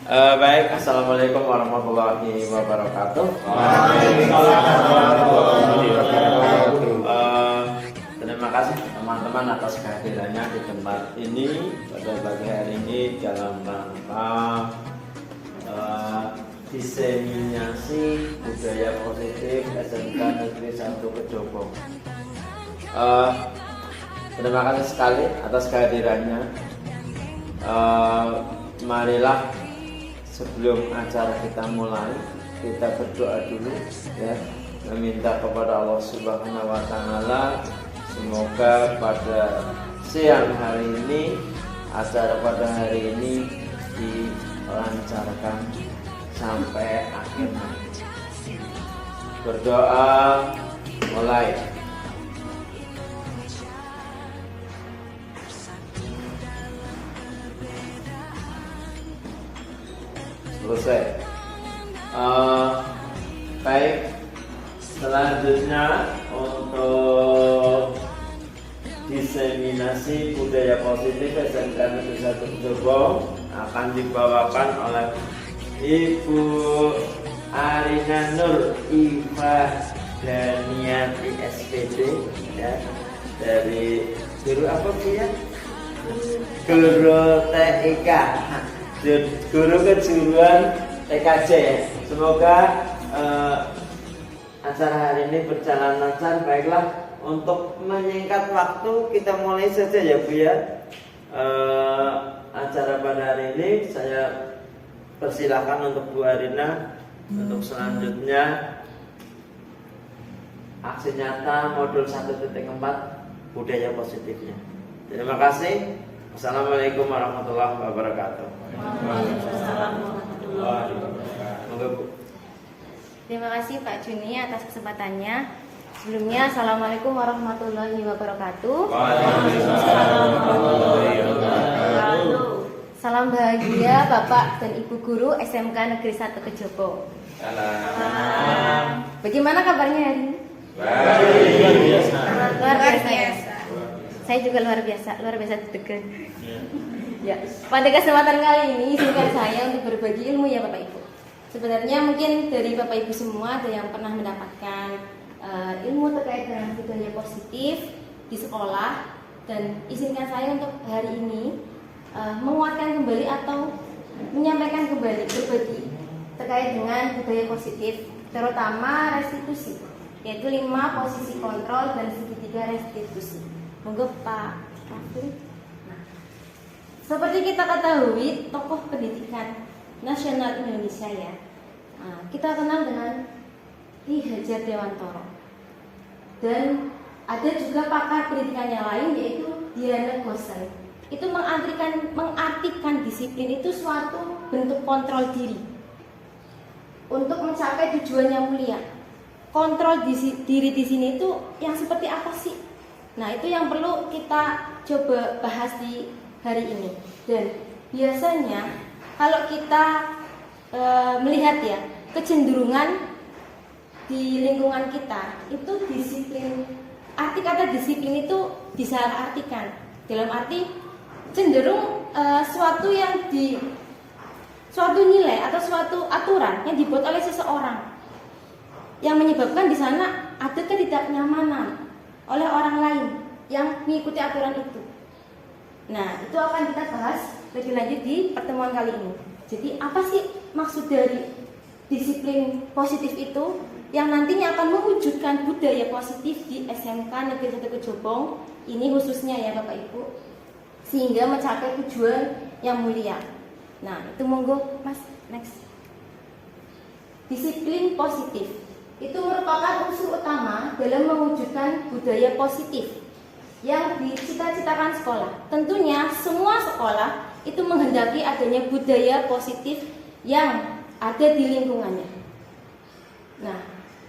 Baik, assalamualaikum warahmatullahi wabarakatuh. Terima kasih teman-teman atas kehadirannya di tempat ini pada pagi hari ini dalam rangka diseminasi budaya positif SMK Negeri 1 Kejobong. Terima kasih sekali atas kehadirannya. Marilah sebelum acara kita mulai, kita berdoa dulu ya, meminta kepada Allah Subhanahu wa taala semoga pada siang hari ini, acara pada hari ini dilancarkan sampai akhir nanti. Berdoa mulai. Selesai. Baik, selanjutnya untuk diseminasi budaya positif SMK Negeri 1 Kejobong akan dibawakan oleh Ibu Arina Nur Iva Daniati SPD ya, dari guru apa Bu ya? Guru TIK, guru kejuruan TKJ. Semoga acara hari ini berjalan lancar. Baiklah, untuk menyingkat waktu kita mulai saja ya Bu ya. Acara pada hari ini saya persilahkan untuk Bu Arina untuk selanjutnya aksi nyata modul 1.4 budaya positifnya. Terima kasih. Assalamualaikum warahmatullahi wabarakatuh. Waalaikumsalam warahmatullahi wabarakatuh. Terima kasih Pak Juni atas kesempatannya. Sebelumnya, Assalamualaikum warahmatullahi wabarakatuh. Waalaikumsalam warahmatullahi wabarakatuh. Salam bahagia Bapak dan Ibu Guru SMK Negeri 1 Kejobong. Salam. Bagaimana kabarnya hari ini? Baik. Luar biasa. Saya juga luar biasa deg-degan. Ya, pada kesempatan kali ini izinkan saya untuk berbagi ilmu ya Bapak Ibu. Sebenarnya mungkin dari Bapak Ibu semua ada yang pernah mendapatkan ilmu terkait dengan budaya positif di sekolah, dan izinkan saya untuk hari ini menguatkan kembali atau menyampaikan kembali berbagi terkait dengan budaya positif, terutama restitusi, yaitu 5 posisi kontrol dan segitiga restitusi. Monggo Pak Raffi. Nah, seperti kita ketahui, tokoh pendidikan nasional Indonesia ya, kita kenal dengan Ki Hajar Dewantoro, dan ada juga pakar pendidikan yang lain yaitu Diana Gosen. Itu mengartikan disiplin itu suatu bentuk kontrol diri untuk mencapai tujuan yang mulia. Kontrol diri di sini itu yang seperti apa sih? Nah, itu yang perlu kita coba bahas di hari ini. Dan biasanya kalau kita melihat ya, kecenderungan di lingkungan kita itu disiplin, arti kata disiplin itu disalahartikan dalam arti cenderung suatu nilai atau suatu aturan yang dibuat oleh seseorang yang menyebabkan di sana ada ketidaknyamanan oleh orang lain yang mengikuti aturan itu. Nah, itu akan kita bahas lebih lanjut di pertemuan kali ini. Jadi apa sih maksud dari disiplin positif itu yang nantinya akan mewujudkan budaya positif di SMK Negeri 1 Kejobong ini khususnya ya Bapak Ibu, sehingga mencapai tujuan yang mulia. Nah, itu monggo Mas, next. Disiplin positif itu merupakan unsur utama dalam mewujudkan budaya positif yang dicita-citakan sekolah. Tentunya semua sekolah itu menghendaki adanya budaya positif yang ada di lingkungannya. Nah,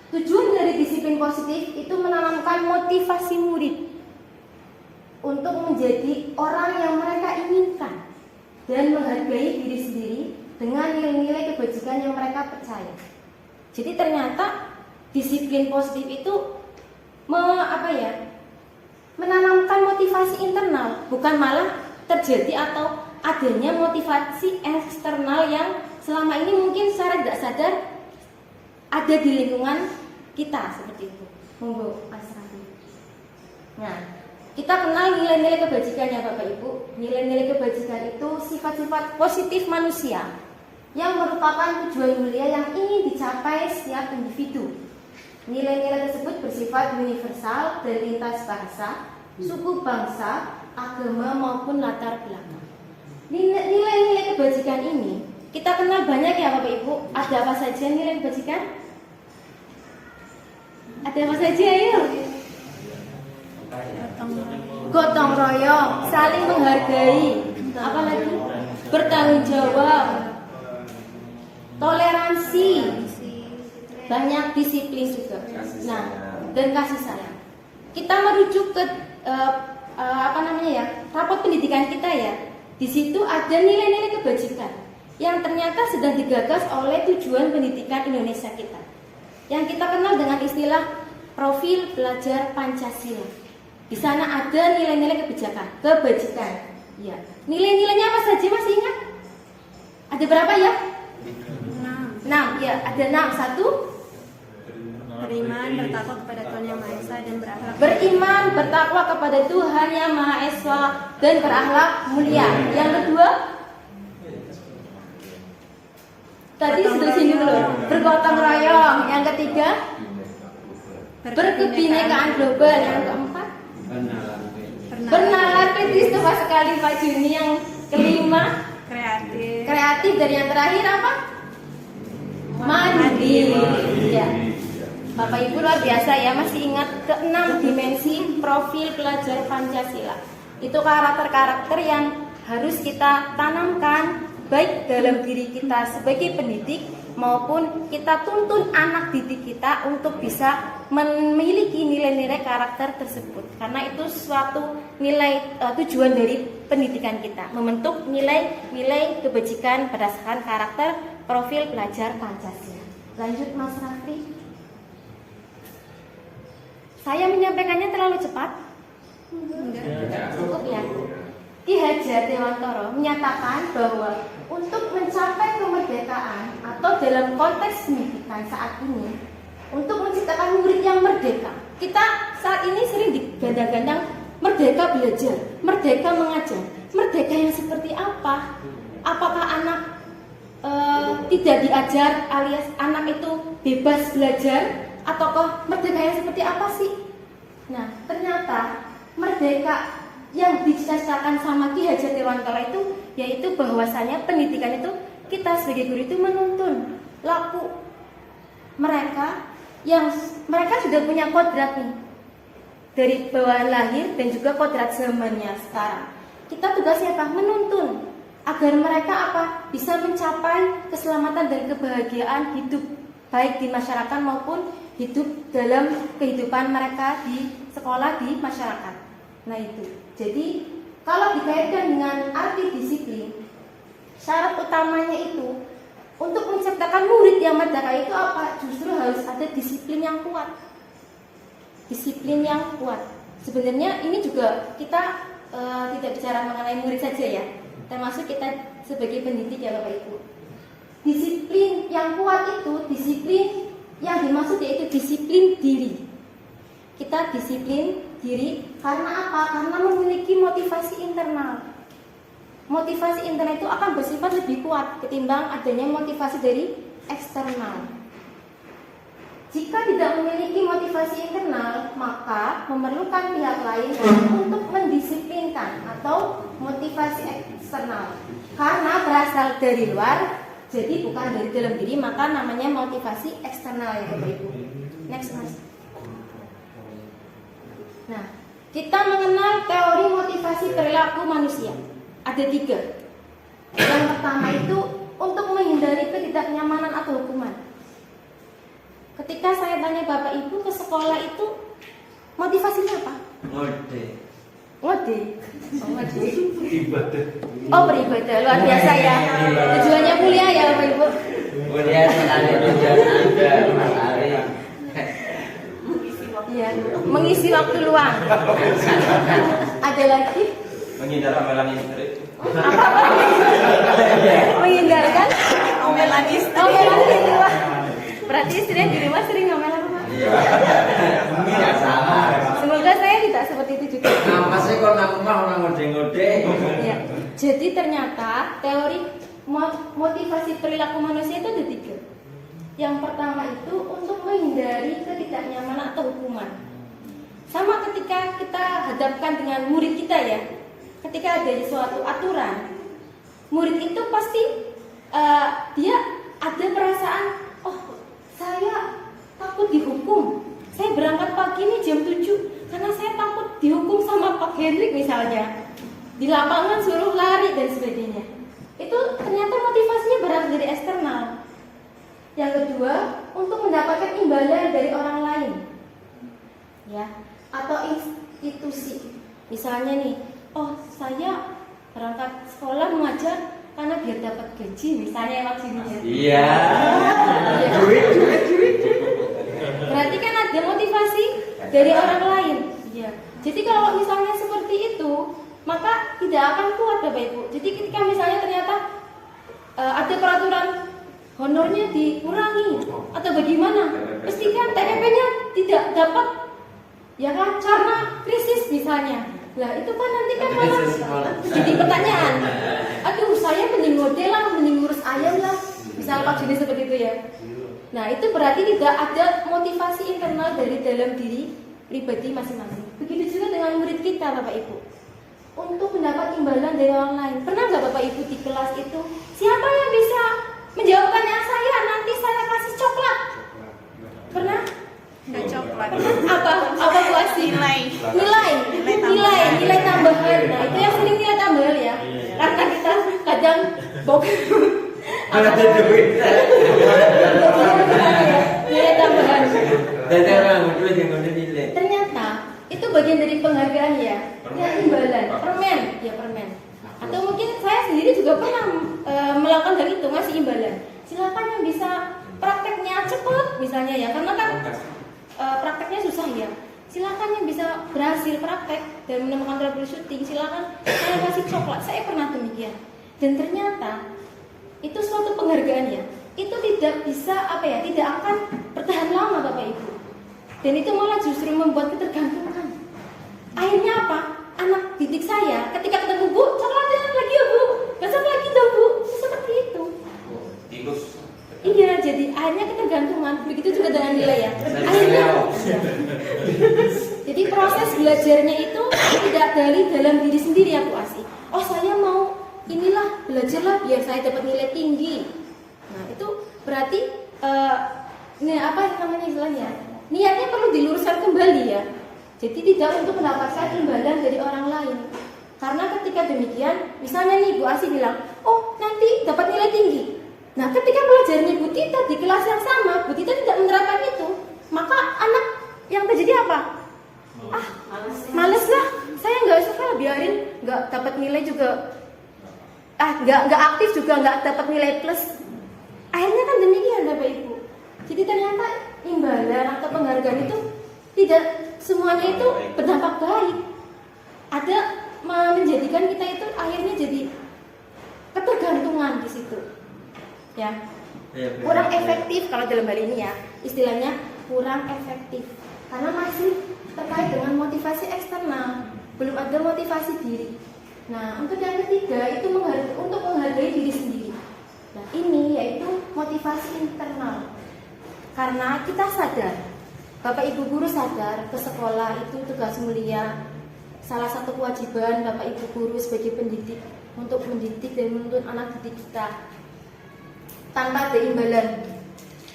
tujuan dari disiplin positif itu menanamkan motivasi murid untuk menjadi orang yang mereka inginkan dan menghargai diri sendiri dengan nilai-nilai kebajikan yang mereka percaya. Jadi ternyata disiplin positif itu menanamkan motivasi internal, bukan malah terjadi atau adanya motivasi eksternal yang selama ini mungkin secara tidak sadar ada di lingkungan kita seperti itu. Monggo Mas Raffi. Nah, kita kenal nilai-nilai kebajikan ya Bapak Ibu. Nilai-nilai kebajikan itu sifat-sifat positif manusia yang merupakan tujuan mulia yang ingin dicapai setiap individu. Nilai-nilai tersebut bersifat universal dan lintas bahasa, suku, bangsa, agama maupun latar belakang. Nilai-nilai kebajikan ini kita kenal banyak ya Bapak Ibu. Ada apa saja nilai kebajikan? Ada apa saja ayo? Gotong royong, saling menghargai, apa lagi? Bertanggung jawab, toleransi, banyak disiplin juga. Nah, dan kasih sayang. Kita merujuk ke raport pendidikan kita ya. Di situ ada nilai-nilai kebajikan yang ternyata sedang digagas oleh tujuan pendidikan Indonesia kita, yang kita kenal dengan istilah profil pelajar Pancasila. Di sana ada nilai-nilai kebajikan. Ya. Nilai-nilainya apa saja masih ingat? Ada berapa ya? 6. Ya, ada 6. 1. Beriman, bertakwa kepada Tuhan Yang Maha Esa dan berakhlak. Beriman, bertakwa kepada Tuhan Yang Maha Esa dan berakhlak mulia. Yang kedua? Tadi sudah sini dulu. Bergotong royong. Yang ketiga? Berkebinekaan global. Yang keempat? Bernalar kritis. Tepat sekali Pak Juni. Yang kelima? Kreatif. Dan yang terakhir apa? Mandiri. Ya. Bapak Ibu luar biasa ya, masih ingat ke-6 dimensi profil pelajar Pancasila. Itu karakter-karakter yang harus kita tanamkan baik dalam diri kita sebagai pendidik maupun kita tuntun anak didik kita untuk bisa memiliki nilai-nilai karakter tersebut. Karena itu suatu nilai tujuan dari pendidikan kita, membentuk nilai-nilai kebajikan berdasarkan karakter profil pelajar Pancasila. Lanjut Mas Raffi. Saya menyampaikannya terlalu cepat? Cukup ya. Ki Hajar Dewantara menyatakan bahwa untuk mencapai kemerdekaan atau dalam konteks pendidikan saat ini, untuk menciptakan murid yang merdeka, kita saat ini sering digandang-gandang merdeka belajar, merdeka mengajar. Merdeka yang seperti apa? Apakah anak tidak diajar alias anak itu bebas belajar? Ataukah merdeka yang seperti apa sih? Nah, ternyata merdeka yang diciptakan sama Ki Hajar Dewantara itu yaitu bahwasanya pendidikan itu kita sebagai guru itu menuntun laku mereka yang mereka sudah punya kodrat nih dari bawaan lahir dan juga kodrat zamannya sekarang. Kita tugasnya apa? Menuntun agar mereka apa? Bisa mencapai keselamatan dan kebahagiaan hidup baik di masyarakat maupun hidup dalam kehidupan mereka di sekolah, di masyarakat. Nah itu. Jadi kalau dikaitkan dengan arti disiplin, syarat utamanya itu untuk menciptakan murid yang merdeka itu apa? Justru harus ada disiplin yang kuat. Disiplin yang kuat. Sebenarnya ini juga kita tidak bicara mengenai murid saja ya, termasuk kita sebagai pendidik ya Bapak Ibu. Disiplin yang kuat itu disiplin yang dimaksud yaitu disiplin diri. Kita disiplin diri karena apa? Karena memiliki motivasi internal. Motivasi internal itu akan bersifat lebih kuat ketimbang adanya motivasi dari eksternal. Jika tidak memiliki motivasi internal, maka memerlukan pihak lain untuk mendisiplinkan atau motivasi eksternal. Karena berasal dari luar, jadi bukan dari dalam diri, maka namanya motivasi eksternal ya Bapak Ibu. Next Mas. Nah, kita mengenal teori motivasi perilaku manusia. Ada 3. Yang pertama itu untuk menghindari ketidaknyamanan atau hukuman. Ketika saya tanya Bapak Ibu ke sekolah itu motivasinya apa? Ngode. Oh beribadah, luar biasa ya. Tujuannya kuliah ya Bapak Ibu. Kuliah sekali tujuan Mas Ari. Iya, mengisi waktu luang. Ada lagi? Menghindar amalan istri. Menghindarkan Ngomelan istri. Ngomelan di rumah. Berarti istrinya di rumah sering ngomel apa, Pak? Iya. Enggak salah. Semoga saya tidak seperti itu juga. Apa sih kok nang omah ora ngode-ngode? Ya. Jadi ternyata teori motivasi perilaku manusia itu ada 3. Yang pertama itu untuk menghindari ketidaknyamanan atau hukuman. Sama ketika kita hadapkan dengan murid kita ya. Ketika ada suatu aturan, murid itu pasti dia ada perasaan, oh saya takut dihukum. Saya berangkat pagi ini jam 7 karena saya takut dihukum sama Pak Hendrik misalnya. Di lapangan suruh lari dan sebagainya. Itu ternyata motivasinya berasal dari eksternal. Yang kedua, untuk mendapatkan imbalan dari orang lain. Ya, atau institusi. Misalnya nih, oh saya berangkat sekolah mengajar karena biar dapat gaji misalnya maksudnya. Iya. Duit. Berarti kan ada motivasi dari orang lain. Iya. Jadi kalau misalnya seperti itu, maka tidak akan kuat Bapak Ibu. Jadi ketika misalnya ternyata ada peraturan honornya dikurangi atau bagaimana, pastikan TPP-nya tidak dapat, ya kan, karena krisis misalnya. Lah itu kan nanti kan malah jadi pertanyaan. Aduh, saya mending ngode lah, mending ngurus ayam lah. Misal Pak jenis seperti itu ya. Nah itu berarti tidak ada motivasi internal dari dalam diri pribadi masing-masing. Begitu juga dengan murid kita Bapak Ibu. Untuk mendapat imbalan dari orang lain. Pernah nggak Bapak Ibu di kelas itu, siapa yang bisa menjawab pertanyaan saya? Nanti saya kasih coklat. Pernah? Nggak coklat. Apa Bu Asi? Nilai tambahan. Nah itu yang sering nilai tambahan ya. Karena kita kadang Ada duit. nilai tambahan. Dan orang duit yang ngode nilai. Ternyata itu bagian dari penghargaan ya. Ya imbalan, permen. Atau mungkin saya sendiri juga pernah melakukan hal itu, ngasih imbalan. Silakan yang bisa prakteknya cepat misalnya ya, karena kan prakteknya susah ya. Silakan yang bisa berhasil praktek dan menemukan troubleshooting, silakan saya kasih coklat. Saya pernah demikian. Dan ternyata itu suatu penghargaan ya. Itu tidak bisa tidak akan bertahan lama Bapak Ibu. Dan itu malah justru membuat ketergantungan. Akhirnya apa? Anak didik saya ketika ketemu Bu, coklatnya lagi ya Bu, besok lagi dong Bu, seperti itu. Iya, jadi akhirnya ketergantungan. Begitu juga dengan nilai ya. Akhirnya, jadi proses belajarnya itu tidak dari dalam diri sendiri ya Bu Asi. Oh saya mau inilah belajarlah biar saya dapat nilai tinggi. Nah itu berarti apa namanya istilahnya? Niatnya perlu diluruskan kembali ya. Jadi tidak untuk mendapatkan imbalan dari orang lain. Karena ketika demikian, misalnya nih Bu Asi bilang, oh nanti dapat nilai tinggi. Nah ketika belajarnya Bu Tita di kelas yang sama, Bu Tita tidak menerapkan itu, maka anak yang terjadi apa? Males lah, saya nggak suka, biarin, nggak dapat nilai juga, nggak aktif juga, nggak dapat nilai plus. Akhirnya kan demikian Bapak Ibu. Jadi ternyata imbalan atau penghargaan itu tidak semuanya itu berdampak baik. Ada menjadikan kita itu akhirnya jadi ketergantungan di situ. Ya. Kurang efektif kalau dalam hal ini ya. Istilahnya kurang efektif. Karena masih terkait dengan motivasi eksternal, belum ada motivasi diri. Nah, untuk yang ketiga itu untuk menghargai diri sendiri. Nah, ini yaitu motivasi internal. Karena kita sadar, Bapak Ibu guru sadar ke sekolah itu tugas mulia. Salah satu kewajiban Bapak Ibu guru sebagai pendidik untuk mendidik dan menuntun anak didik kita. Tanpa ada imbalan,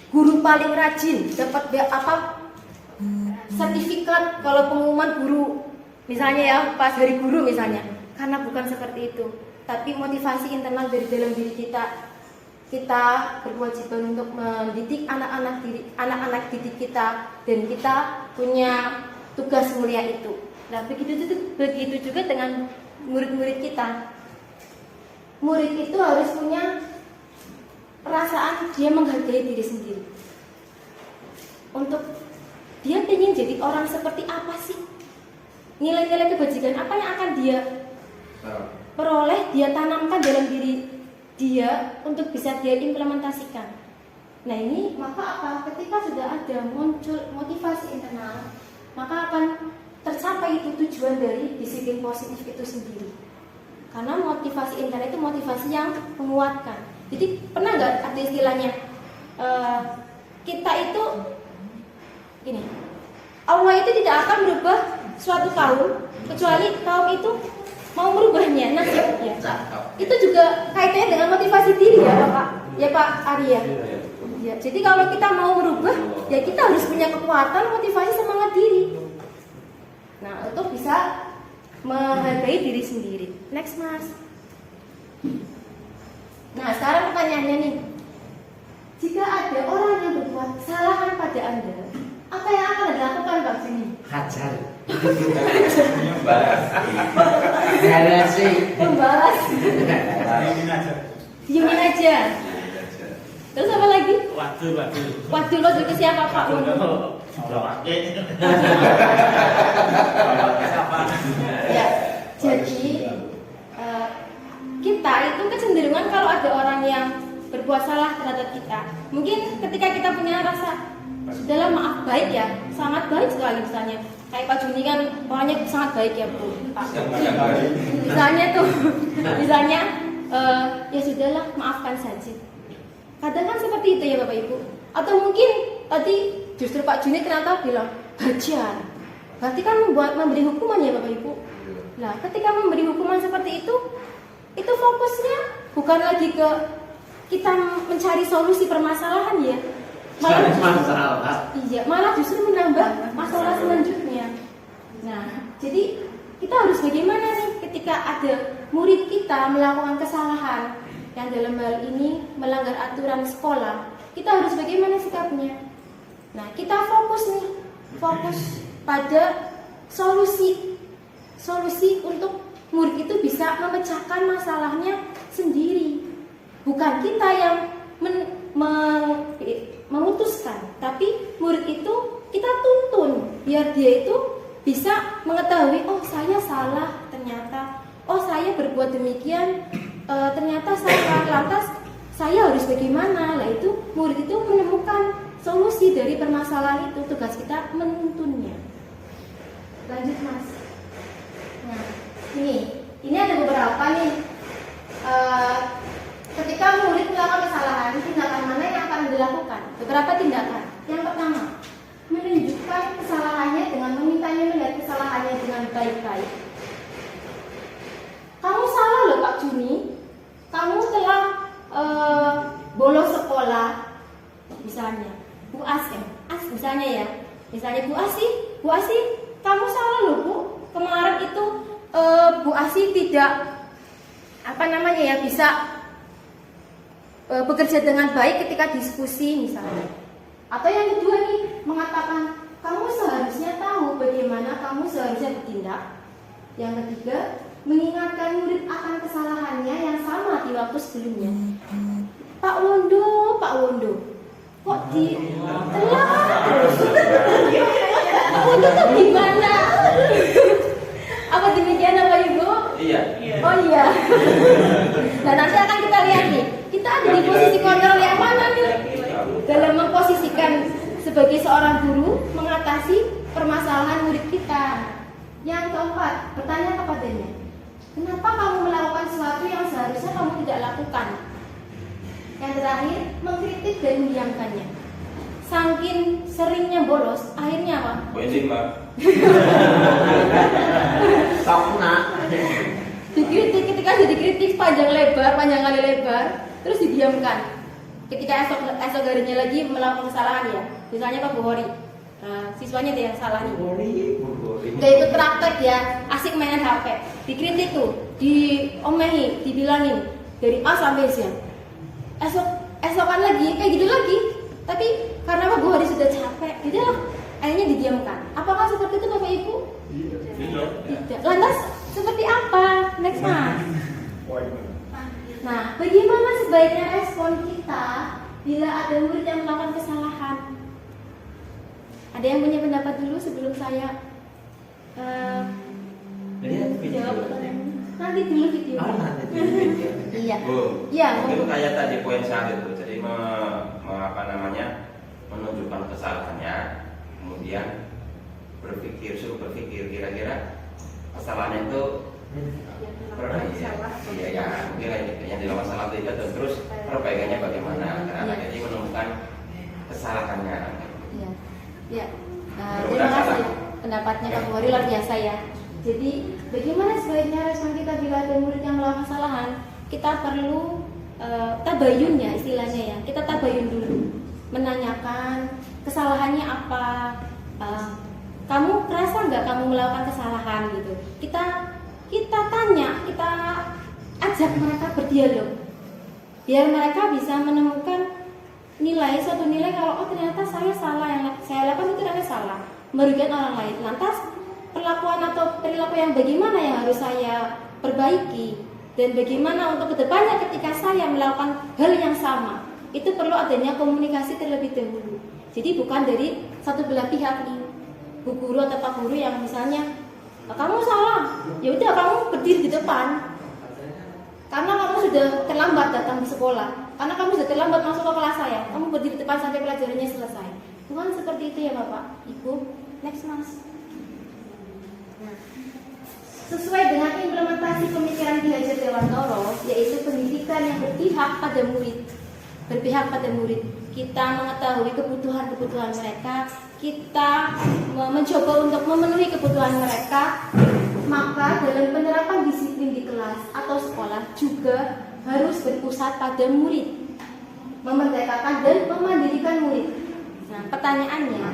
guru paling rajin dapat sertifikat kalau pengumuman guru, misalnya ya pas hari guru misalnya. Karena bukan seperti itu, tapi motivasi internal dari dalam diri kita berkewajiban untuk mendidik anak-anak didik kita, dan kita punya tugas mulia itu. Nah begitu juga dengan murid-murid kita. Murid itu harus punya perasaan dia menghargai diri sendiri. Untuk dia ingin jadi orang seperti apa sih? Nilai-nilai kebajikan apa yang akan dia peroleh, dia tanamkan dalam diri dia untuk bisa dia implementasikan. Nah ini maka apa? Ketika sudah ada muncul motivasi internal, maka akan tercapai itu tujuan dari disiplin positif itu sendiri. Karena motivasi internal itu motivasi yang menguatkan. Jadi pernah nggak ada istilahnya kita itu gini, Allah itu tidak akan merubah suatu kaum kecuali kaum itu mau merubahnya nasibnya. Itu juga kaitannya dengan motivasi diri ya Pak, ya Pak Arya. Ya, jadi kalau kita mau merubah, ya kita harus punya kekuatan, motivasi, semangat diri. Nah, untuk bisa menghargai diri sendiri. Next Mas. Nah, sekarang pertanyaannya nih, jika ada orang yang berbuat kesalahan pada Anda, apa yang akan Anda lakukan Pak Juni? Hajar. Membalas. Diemin aja. Terus apa lagi? Waduh lo juga siapa Pak? Ya, jadi kita itu kecenderungan kalau ada orang yang berbuat salah terhadap kita, mungkin ketika kita punya rasa sudahlah maaf baik ya, sangat baik sekali misalnya kayak Pak Juni kan orangnya sangat baik ya Bu Pak. Misalnya ya sudahlah maafkan saja. Kadang kan seperti itu ya Bapak Ibu. Atau mungkin tadi justru Pak Juni ternyata bilang hajar, berarti kan memberi hukuman ya Bapak Ibu. Nah ketika memberi hukuman seperti itu fokusnya bukan lagi ke kita mencari solusi permasalahan ya, malah justru menambah masalah selanjutnya. Nah jadi kita harus bagaimana nih ketika ada murid kita melakukan kesalahan yang dalam hal ini melanggar aturan sekolah, kita harus bagaimana sikapnya? Nah, kita fokus pada solusi untuk murid itu bisa memecahkan masalahnya sendiri. Bukan kita yang memutuskan, tapi murid itu kita tuntun biar dia itu bisa mengetahui, oh saya salah ternyata, oh saya berbuat demikian. Ternyata salah, lantas saya harus bagaimana? Lah itu murid itu menemukan solusi dari permasalahan itu, tugas kita menuntunnya. Lanjut Mas. Nah ini ada beberapa nih. Ketika murid melakukan kesalahan, tindakan mana yang akan dilakukan? Beberapa tindakan. Yang pertama, menunjukkan kesalahannya dengan memintanya melihat kesalahannya dengan baik-baik. Kamu salah loh Pak Juni, kamu telah bolos sekolah, misalnya Bu As ya, misalnya ya, Bu Asi, kamu salah loh Bu, kemarin itu Bu Asi tidak bisa bekerja dengan baik ketika diskusi misalnya. Atau yang kedua nih, mengatakan kamu seharusnya tahu bagaimana kamu seharusnya bertindak. Yang ketiga, mengingatkan murid akan kesalahannya yang sama di waktu sebelumnya. Pak Wondo, kok di telat terus? Pak Wondo tuh gimana? Apa demikian apa Ibu? Iya. Oh iya. Nah nanti akan kita lihat nih, kita ada di posisi kontrol yang mana nih? Dalam memposisikan sebagai seorang guru mengatasi permasalahan murid kita. Yang keempat, bertanya kepadanya, kenapa kamu melakukan sesuatu yang seharusnya kamu tidak lakukan? Yang terakhir, mengkritik dan mendiamkannya. Saking seringnya bolos, akhirnya apa? Benzin Mbak. Dikritik, ketika dikritik panjang kali lebar, terus didiamkan. Ketika esok harinya lagi melakukan kesalahan ya, misalnya Pak Buhori, siswanya dia yang salah nih. Dia ikut praktek ya, asik mainan HP, dikritik tuh, diomehi, dibilangin dari A sampai Z. Esokan lagi kayak gitu lagi, tapi karena Pak Buhori sudah capek, udahlah, akhirnya didiamkan. Apakah seperti itu Bapak Ibu? Tidak. Lantas seperti apa? Next Mas. Nah, bagaimana sebaiknya respon kita bila ada murid yang melakukan kesalahan? Ada yang punya pendapat dulu sebelum saya jawab pertanyaan? Nanti dulu video. Nanti dulu ya. Iya. Bu, Iya. itu kayak tadi poin saya itu, jadi apa namanya, menunjukkan kesalahannya, kemudian suruh berpikir kira-kira kesalahannya itu iya ya, mungkin yang dilakukan salah itu dan terus perbaikannya bagaimana, karena jadi menemukan kesalahannya. Iya. Iya. Terima kasih pendapatnya Pak Buhari luar biasa ya. Jadi bagaimana sebaiknya respon kita bila ada murid yang melakukan kesalahan? Kita perlu tabayun ya istilahnya ya. Kita tabayun dulu, menanyakan kesalahannya apa. Kamu kerasa nggak kamu melakukan kesalahan gitu? Kita tanya, kita ajak mereka berdialog, biar mereka bisa menemukan suatu nilai kalau oh ternyata saya salah, yang saya lakukan itu ternyata salah, merugikan orang lain. Lantas perlakuan atau perilaku yang bagaimana yang harus saya perbaiki, dan bagaimana untuk kedepannya ketika saya melakukan hal yang sama, itu perlu adanya komunikasi terlebih dahulu. Jadi bukan dari satu belah pihak nih, bu guru atau pak guru yang misalnya kamu salah, ya udah kamu berdiri di depan karena kamu sudah terlambat datang di sekolah, karena kamu sudah terlambat masuk ke kelas saya, kamu berdiri di depan sampai pelajarannya selesai. Bukan seperti itu ya Bapak, Ibu. Next Mas. Sesuai dengan implementasi pemikiran Ki Hajar Dewantoro, yaitu pendidikan yang berpihak pada murid. Kita mengetahui kebutuhan mereka, kita mencoba untuk memenuhi kebutuhan mereka. Maka dalam penerapan disiplin di kelas atau sekolah juga harus berpusat pada murid, memerdekakan dan memandirikan murid. Nah, pertanyaannya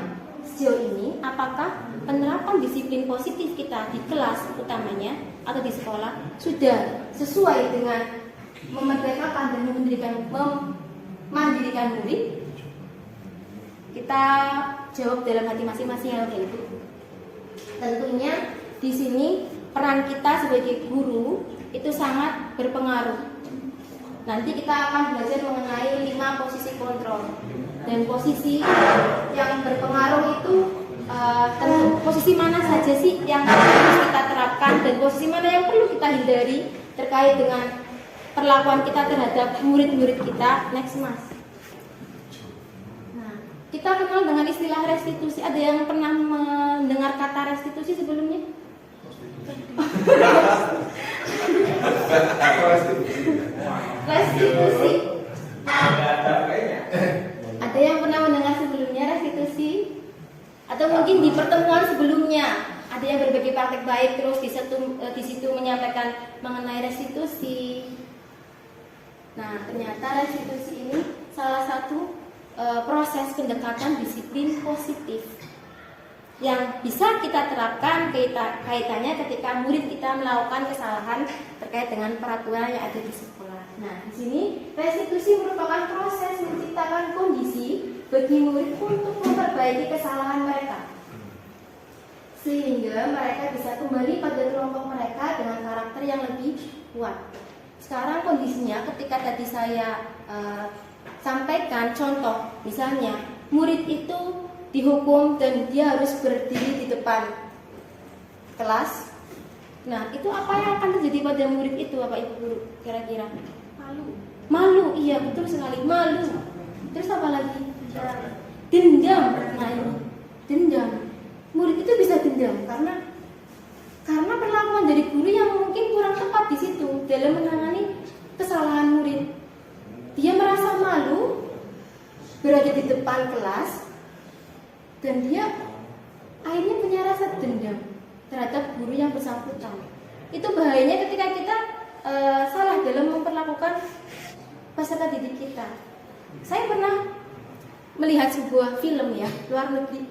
sejauh ini, apakah penerapan disiplin positif kita di kelas utamanya atau di sekolah sudah sesuai dengan memerdekakan dan memandirikan murid? Kita jawab dalam hati masing-masing ya Bapak Ibu. Tentunya di sini peran kita sebagai guru itu sangat berpengaruh. Nanti kita akan belajar mengenai 5 posisi kontrol, dan posisi yang berpengaruh itu posisi mana saja sih yang harus kita terapkan dan posisi mana yang perlu kita hindari terkait dengan perlakuan kita terhadap murid-murid kita. Next Mas. Nah, kita kenal dengan istilah restitusi. Ada yang pernah mendengar kata restitusi sebelumnya? Restitusi. Ada yang pernah mendengar sebelumnya restitusi? Atau mungkin di pertemuan sebelumnya ada yang berbagi praktek baik terus di situ menyampaikan mengenai restitusi. Nah, ternyata restitusi ini salah satu proses pendekatan disiplin positif yang bisa kita terapkan kaitannya ketika murid kita melakukan kesalahan terkait dengan peraturan yang ada di sekolah. Nah, di sini restitusi merupakan proses menciptakan kondisi bagi murid untuk memperbaiki kesalahan mereka, sehingga mereka bisa kembali pada kelompok mereka dengan karakter yang lebih kuat. Sekarang kondisinya ketika tadi saya sampaikan contoh, misalnya murid itu dihukum dan dia harus berdiri di depan kelas. Nah, itu apa yang akan terjadi pada murid itu, Bapak Ibu guru? Kira-kira malu, iya betul sekali, malu. Terus apa lagi? Dendam. Nah, ini dendam. Murid itu bisa dendam karena perlakuan dari guru yang mungkin kurang tepat di situ dalam menangani kesalahan murid. Dia merasa malu berada di depan kelas, dan dia akhirnya punya rasa dendam terhadap guru yang bersangkutan. Itu bahayanya ketika kita salah dalam memperlakukan peserta didik kita. Saya pernah melihat sebuah film ya, luar negeri.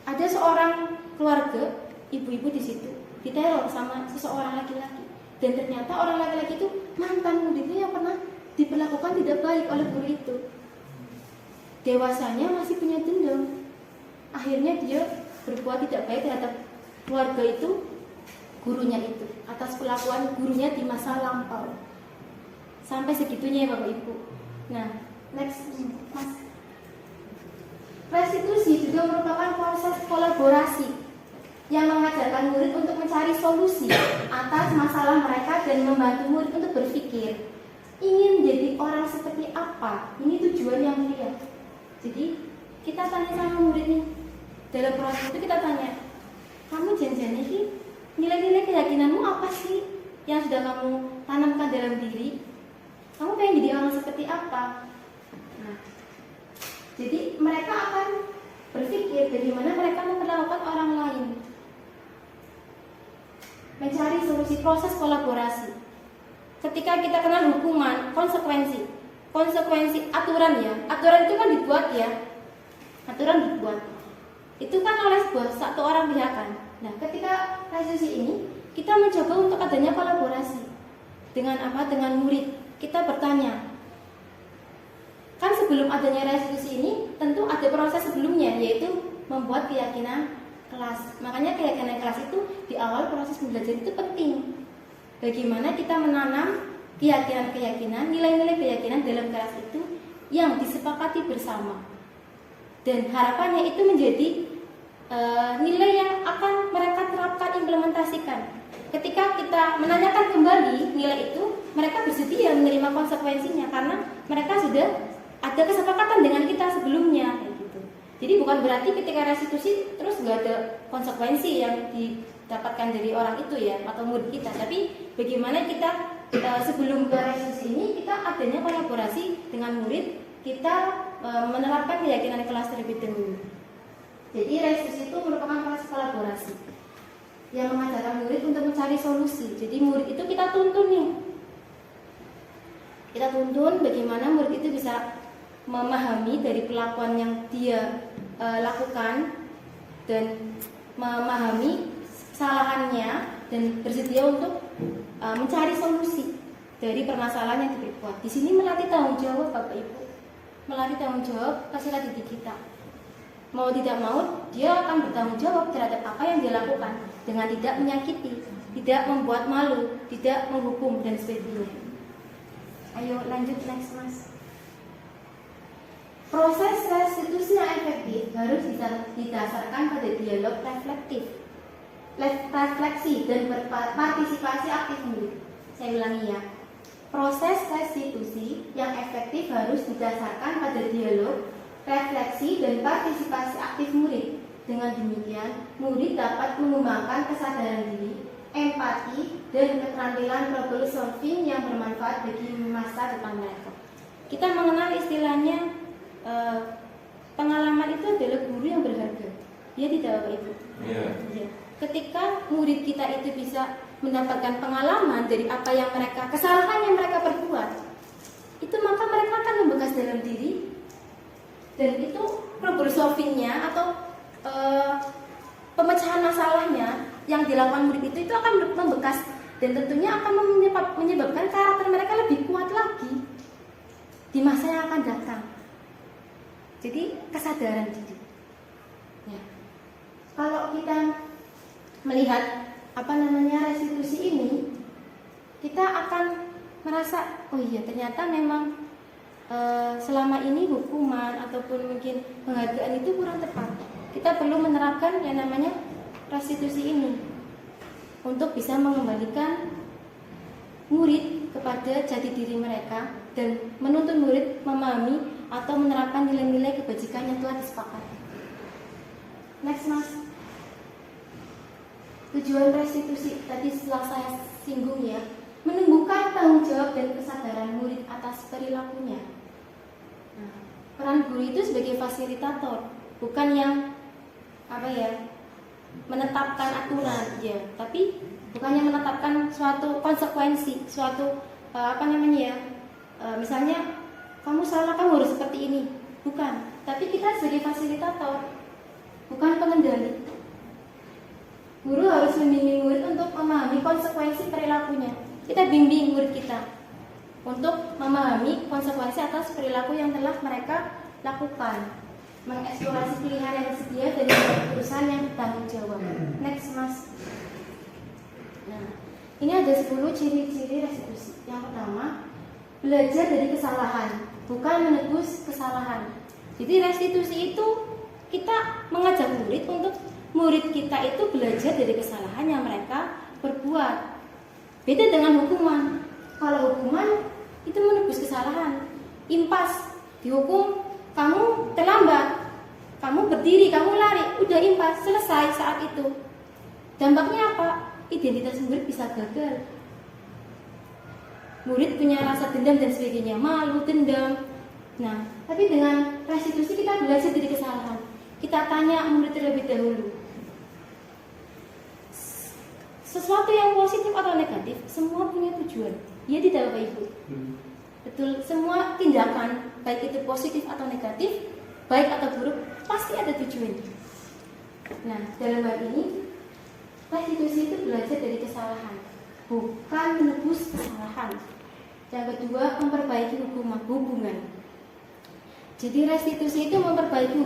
Ada seorang keluarga, ibu-ibu di situ, diteror sama seseorang laki-laki. Dan ternyata orang laki-laki itu mantan muridnya yang pernah diperlakukan tidak baik oleh guru itu. Dewasanya masih punya dendam. Akhirnya dia berbuat tidak baik terhadap keluarga itu, gurunya itu, atas perlakuan gurunya di masa lampau. Sampai segitunya ya Bapak Ibu. Nah, next Mas. Restitusi juga merupakan proses kolaborasi yang mengajarkan murid untuk mencari solusi atas masalah mereka dan membantu murid untuk berpikir ingin menjadi orang seperti apa. Ini tujuan yang mulia. Jadi kita tanya sama murid nih, dalam proses itu kita tanya, kamu janjiannya ini nilai-nilai keyakinanmu apa sih yang sudah kamu tanamkan dalam diri? Kamu pengen jadi orang seperti apa? Nah, jadi mereka akan berpikir bagaimana mereka memperlakukan orang lain. Mencari solusi, proses kolaborasi. Ketika kita kenal hukuman, konsekuensi aturan ya. Aturan itu kan dibuat ya. Aturan dibuat. Itu kan oleh satu orang pihak kan. Nah, ketika restitusi ini kita mencoba untuk adanya kolaborasi. Dengan apa? Dengan murid. Kita bertanya. Kan sebelum adanya restitusi ini tentu ada proses sebelumnya, yaitu membuat keyakinan kelas. Makanya keyakinan kelas itu di awal proses belajar itu penting. Bagaimana kita menanam keyakinan-keyakinan, nilai-nilai keyakinan dalam kelas itu yang disepakati bersama. Dan harapannya itu menjadi nilai yang akan mereka terapkan, implementasikan. Ketika kita menanyakan kembali nilai itu, mereka bersedia menerima konsekuensinya karena mereka sudah ada kesepakatan dengan kita sebelumnya. Jadi bukan berarti ketika restitusi terus nggak ada konsekuensi yang didapatkan dari orang itu ya atau murid kita. Tapi bagaimana kita sebelum ke restitusi ini kita adanya kolaborasi dengan murid, kita menerapkan keyakinan kelas terlebih dahulu. Jadi restitusi itu merupakan proses kolaborasi yang mengajarkan murid untuk mencari solusi. Jadi murid itu kita tuntun nih. Kita tuntun bagaimana murid itu bisa memahami dari perlakuan yang dia lakukan dan memahami kesalahannya dan bersedia untuk mencari solusi dari permasalahan yang dibuat. Di sini melatih tanggung jawab Bapak Ibu, melatih tanggung jawab peserta didik kita. Mau tidak mau dia akan bertanggung jawab terhadap apa yang dia lakukan dengan tidak menyakiti, tidak membuat malu, tidak menghukum dan sebagainya. Ayo lanjut next Mas. Proses restitusi yang efektif harus didasarkan pada dialog refleksi dan berpartisipasi aktif murid. Saya ulangi ya. Proses restitusi yang efektif harus didasarkan pada dialog, refleksi dan partisipasi aktif murid. Dengan demikian, murid dapat mengembangkan kesadaran diri, empati, dan keterampilan problem solving yang bermanfaat bagi masa depan mereka. Kita mengenal istilahnya pengalaman itu adalah guru yang berharga. Ya tidak Bapak Ibu? Iya. Ya. Ketika murid kita itu bisa mendapatkan pengalaman dari apa yang mereka, kesalahan yang mereka perbuat, itu maka mereka akan membekas dalam diri, dan itu problem solvingnya atau pemecahan masalahnya yang dilakukan murid itu akan membekas dan tentunya akan menyebabkan karakter mereka lebih kuat lagi di masa yang akan datang. Jadi kesadaran diri. Ya. Kalau kita melihat restitusi ini, kita akan merasa oh iya ternyata memang selama ini hukuman ataupun mungkin penghargaan itu kurang tepat. Kita perlu menerapkan yang namanya restitusi ini untuk bisa mengembalikan murid kepada jati diri mereka dan menuntun murid memahami atau menerapkan nilai-nilai kebajikan yang telah disepakati. Next Mas. Tujuan restitusi tadi setelah saya singgung ya, menumbuhkan tanggung jawab dan kesadaran murid atas perilakunya. Nah, peran guru itu sebagai fasilitator, bukan yang menetapkan aturan ya, tapi bukannya menetapkan suatu konsekuensi, suatu misalnya kamu salah, kamu harus seperti ini, bukan. Tapi kita sebagai fasilitator, bukan pengendali. Guru harus membimbing murid untuk memahami konsekuensi perilakunya. Kita bimbing murid kita untuk memahami konsekuensi atas perilaku yang telah mereka lakukan, mengeksplorasi pilihan yang tersedia dan keputusan yang bertanggung jawab. Next Mas. Nah, ini ada 10 ciri-ciri restitusi. Yang pertama, belajar dari kesalahan, bukan menebus kesalahan. Jadi restitusi itu kita mengajak murid untuk murid kita itu belajar dari kesalahan yang mereka perbuat. Beda dengan hukuman. Kalau hukuman itu menebus kesalahan. Impas, dihukum, kamu terlambat, kamu berdiri, kamu lari, udah impas, selesai saat itu. Dampaknya apa? Identitas murid bisa gagal. Murid punya rasa dendam dan sebagainya, malu, dendam. Nah, tapi dengan restitusi kita belajar dari kesalahan. Kita tanya murid terlebih dahulu. Sesuatu yang positif atau negatif, semua punya tujuan. Ya tidak Bapak Ibu? Betul, semua tindakan, baik itu positif atau negatif, baik atau buruk, pasti ada tujuan. Nah, dalam hal ini, restitusi itu belajar dari kesalahan, bukan menebus kesalahan. Yang kedua, memperbaiki hubungan. Jadi restitusi itu memperbaiki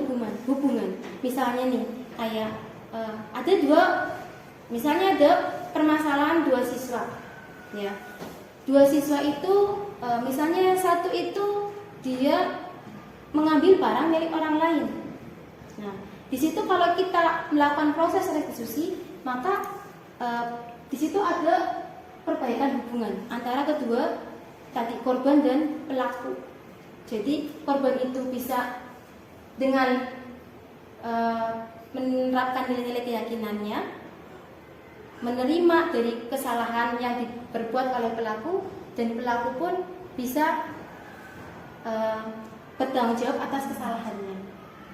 hubungan. Misalnya nih, kayak ada misalnya ada permasalahan dua siswa, ya. Dua siswa itu, misalnya satu itu dia mengambil barang milik orang lain. Nah, di situ kalau kita melakukan proses restitusi, maka di situ ada perbaikan hubungan antara kedua tadi, korban dan pelaku. Jadi korban itu bisa dengan menerapkan nilai-nilai keyakinannya, menerima dari kesalahan yang diperbuat oleh pelaku, dan pelaku pun bisa bertanggung jawab atas kesalahannya.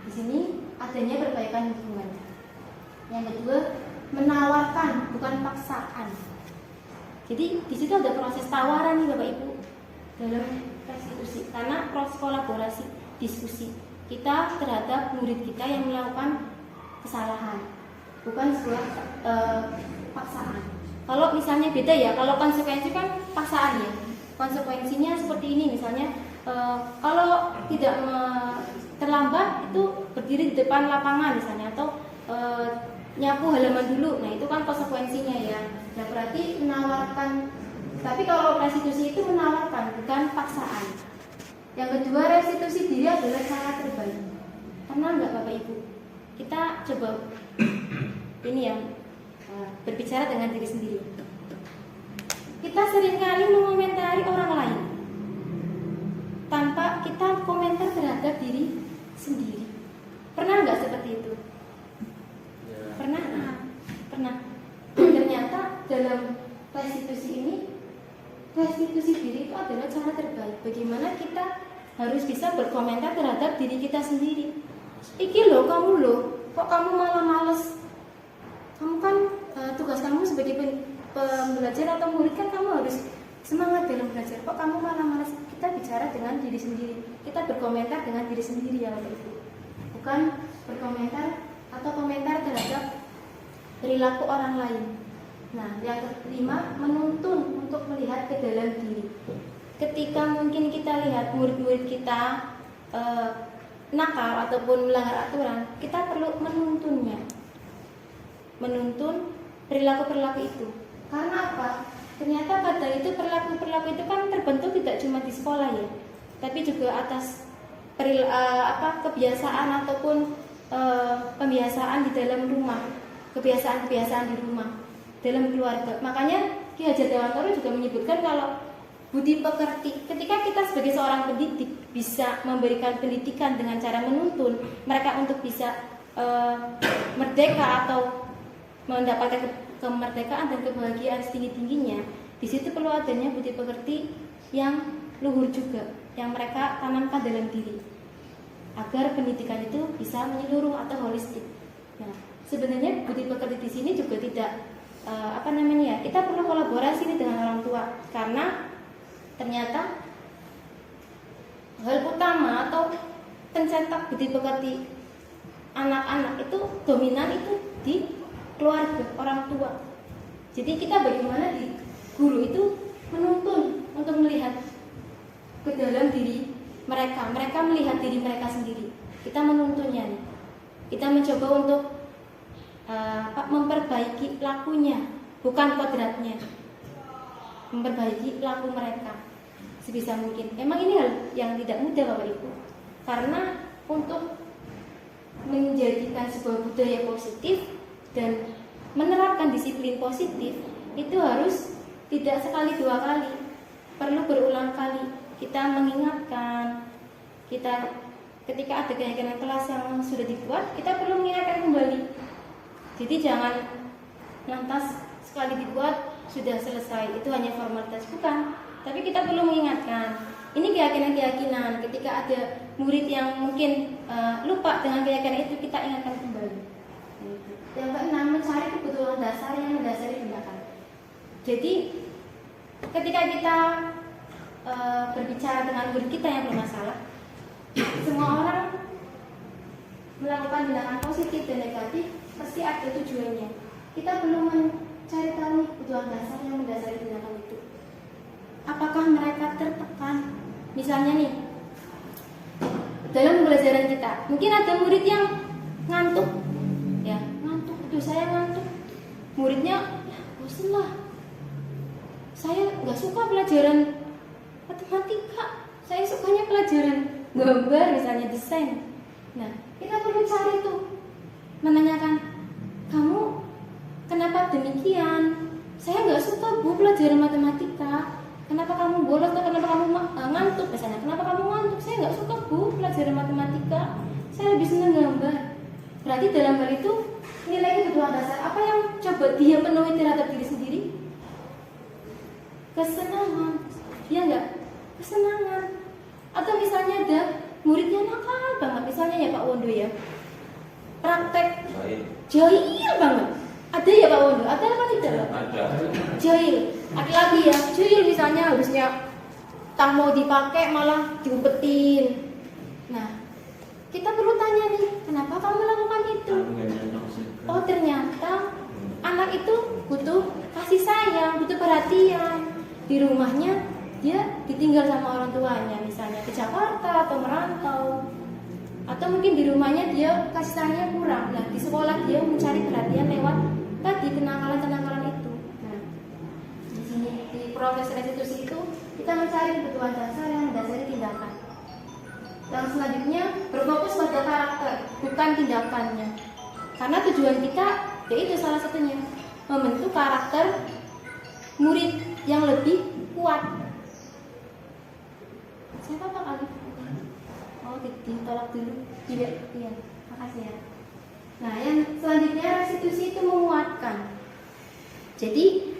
Di sini adanya perbaikan hubungan. Yang kedua, menawarkan bukan paksaan. Jadi di situ ada proses tawaran nih Bapak Ibu dalam restitusi, karena proses kolaborasi, diskusi kita terhadap murid kita yang melakukan kesalahan, bukan sebuah paksaan. Kalau misalnya beda ya, kalau konsekuensi kan paksaan ya. Konsekuensinya seperti ini misalnya, kalau tidak terlambat itu berdiri di depan lapangan misalnya, atau nyapu halaman dulu. Nah itu kan konsekuensinya ya. Nah berarti menawarkan. Tapi kalau restitusi itu menawarkan, bukan paksaan. Yang kedua, restitusi diri adalah cara terbaik. Pernah nggak Bapak Ibu? Kita coba ini yang berbicara dengan diri sendiri. Kita seringkali mengomentari orang lain tanpa kita komentar terhadap diri sendiri. Pernah nggak seperti itu? Pernah? Pernah. Ternyata dalam restitusi ini, restitusi diri itu adalah cara terbaik. Bagaimana kita harus bisa berkomentar terhadap diri kita sendiri. Iki loh, kamu loh, kok kamu malah males? Kamu kan tugas kamu sebagai pembelajar atau murid kan kamu harus semangat dalam belajar. Kok kamu malah males? Kita bicara dengan diri sendiri. Kita berkomentar dengan diri sendiri ya Bapak Ibu. Bukan berkomentar atau komentar terhadap perilaku orang lain. Nah, yang kelima, menuntun untuk melihat ke dalam diri. Ketika mungkin kita lihat murid-murid kita nakal ataupun melanggar aturan, kita perlu menuntunnya, menuntun perilaku-perilaku itu. Karena apa? Ternyata pada itu perilaku-perilaku itu kan terbentuk tidak cuma di sekolah ya, tapi juga atas kebiasaan ataupun pembiasaan di dalam rumah, kebiasaan-kebiasaan di rumah, dalam keluarga. Makanya Ki Hajar Dewantara juga menyebutkan kalau budi pekerti, ketika kita sebagai seorang pendidik bisa memberikan pendidikan dengan cara menuntun mereka untuk bisa merdeka atau mendapatkan kemerdekaan dan kebahagiaan setinggi-tingginya, di situ perlu adanya budi pekerti yang luhur juga, yang mereka tanamkan dalam diri, agar pendidikan itu bisa menyeluruh atau holistik. Nah, sebenarnya budi pekerti di sini juga tidak kita perlu kolaborasi nih dengan orang tua, karena ternyata hal utama atau pencetak budi pekerti anak-anak itu dominan itu di keluarga, orang tua. Jadi kita bagaimana di guru itu menuntun untuk melihat ke dalam diri mereka melihat diri mereka sendiri. Kita menuntunnya nih. Kita mencoba untuk memperbaiki lakunya, bukan kodratnya. Memperbaiki laku mereka sebisa mungkin. Emang ini hal yang tidak mudah Bapak Ibu. Karena untuk menjadikan sebuah budaya positif Dan menerapkan disiplin positif itu harus tidak sekali dua kali, perlu berulang kali. Kita mengingatkan, kita ketika ada keyakinan kelas yang sudah dibuat, kita perlu mengingatkan kembali. Jadi jangan lantas sekali dibuat sudah selesai, itu hanya formalitas, bukan. Tapi kita perlu mengingatkan. Ini keyakinan-keyakinan. Ketika ada murid yang mungkin lupa dengan keyakinan itu, kita ingatkan kembali. Yang keenam, mencari kebutuhan dasar yang mendasari tindakan. Jadi ketika kita berbicara dengan murid kita yang bermasalah, semua orang melakukan tindakan positif dan negatif pasti ada tujuannya. Kita perlu mencari tahu kebutuhan dasar yang mendasari tindakan itu. Apakah mereka tertekan? Misalnya nih, dalam pembelajaran kita, mungkin ada murid yang ngantuk, ya ngantuk, itu saya ngantuk. Muridnya, bosan lah. Saya nggak suka pelajaran matematika. Saya sukanya pelajaran gambar, misalnya desain. Nah, kita perlu cari tuh, menanyakan, kamu kenapa demikian? Saya nggak suka bu pelajaran matematika. Kenapa kamu bolos atau kenapa kamu ngantuk misalnya? Kenapa kamu ngantuk? Saya nggak suka bu pelajaran matematika. Saya lebih senang gambar. Berarti dalam hal itu nilai kebutuhan dasar apa yang coba dia penuhi terhadap diri sendiri? Kesenangan, ya enggak? Kesenangan. Atau misalnya ada muridnya nakal banget, misalnya ya Pak Wondo ya, praktek jahil banget. Ada ya Pak Wondo? Ada apa tidak? Ada. Jahil. Ada lagi ya, jahil misalnya harusnya tang mau dipakai malah diumpetin. Nah, kita perlu tanya nih, kenapa kamu melakukan itu? Oh ternyata anak itu butuh kasih sayang, butuh perhatian. Di rumahnya dia ditinggal sama orang tuanya, misalnya ke Jakarta atau merantau, atau mungkin di rumahnya dia kasih sayangnya kurang. Nah di sekolah dia mencari perhatian lewat tadi kenakalan-kenakalan itu. Nah di sini di proses restitusi itu kita mencari kebutuhan dasar yang mendasari tindakan. Yang selanjutnya berfokus pada karakter, bukan tindakannya. Karena tujuan kita yaitu salah satunya membentuk karakter murid yang lebih kuat. Siapa Pak Ali? Oh, ditolak dulu. Iya, makasih ya. Nah, yang selanjutnya restitusi itu menguatkan. Jadi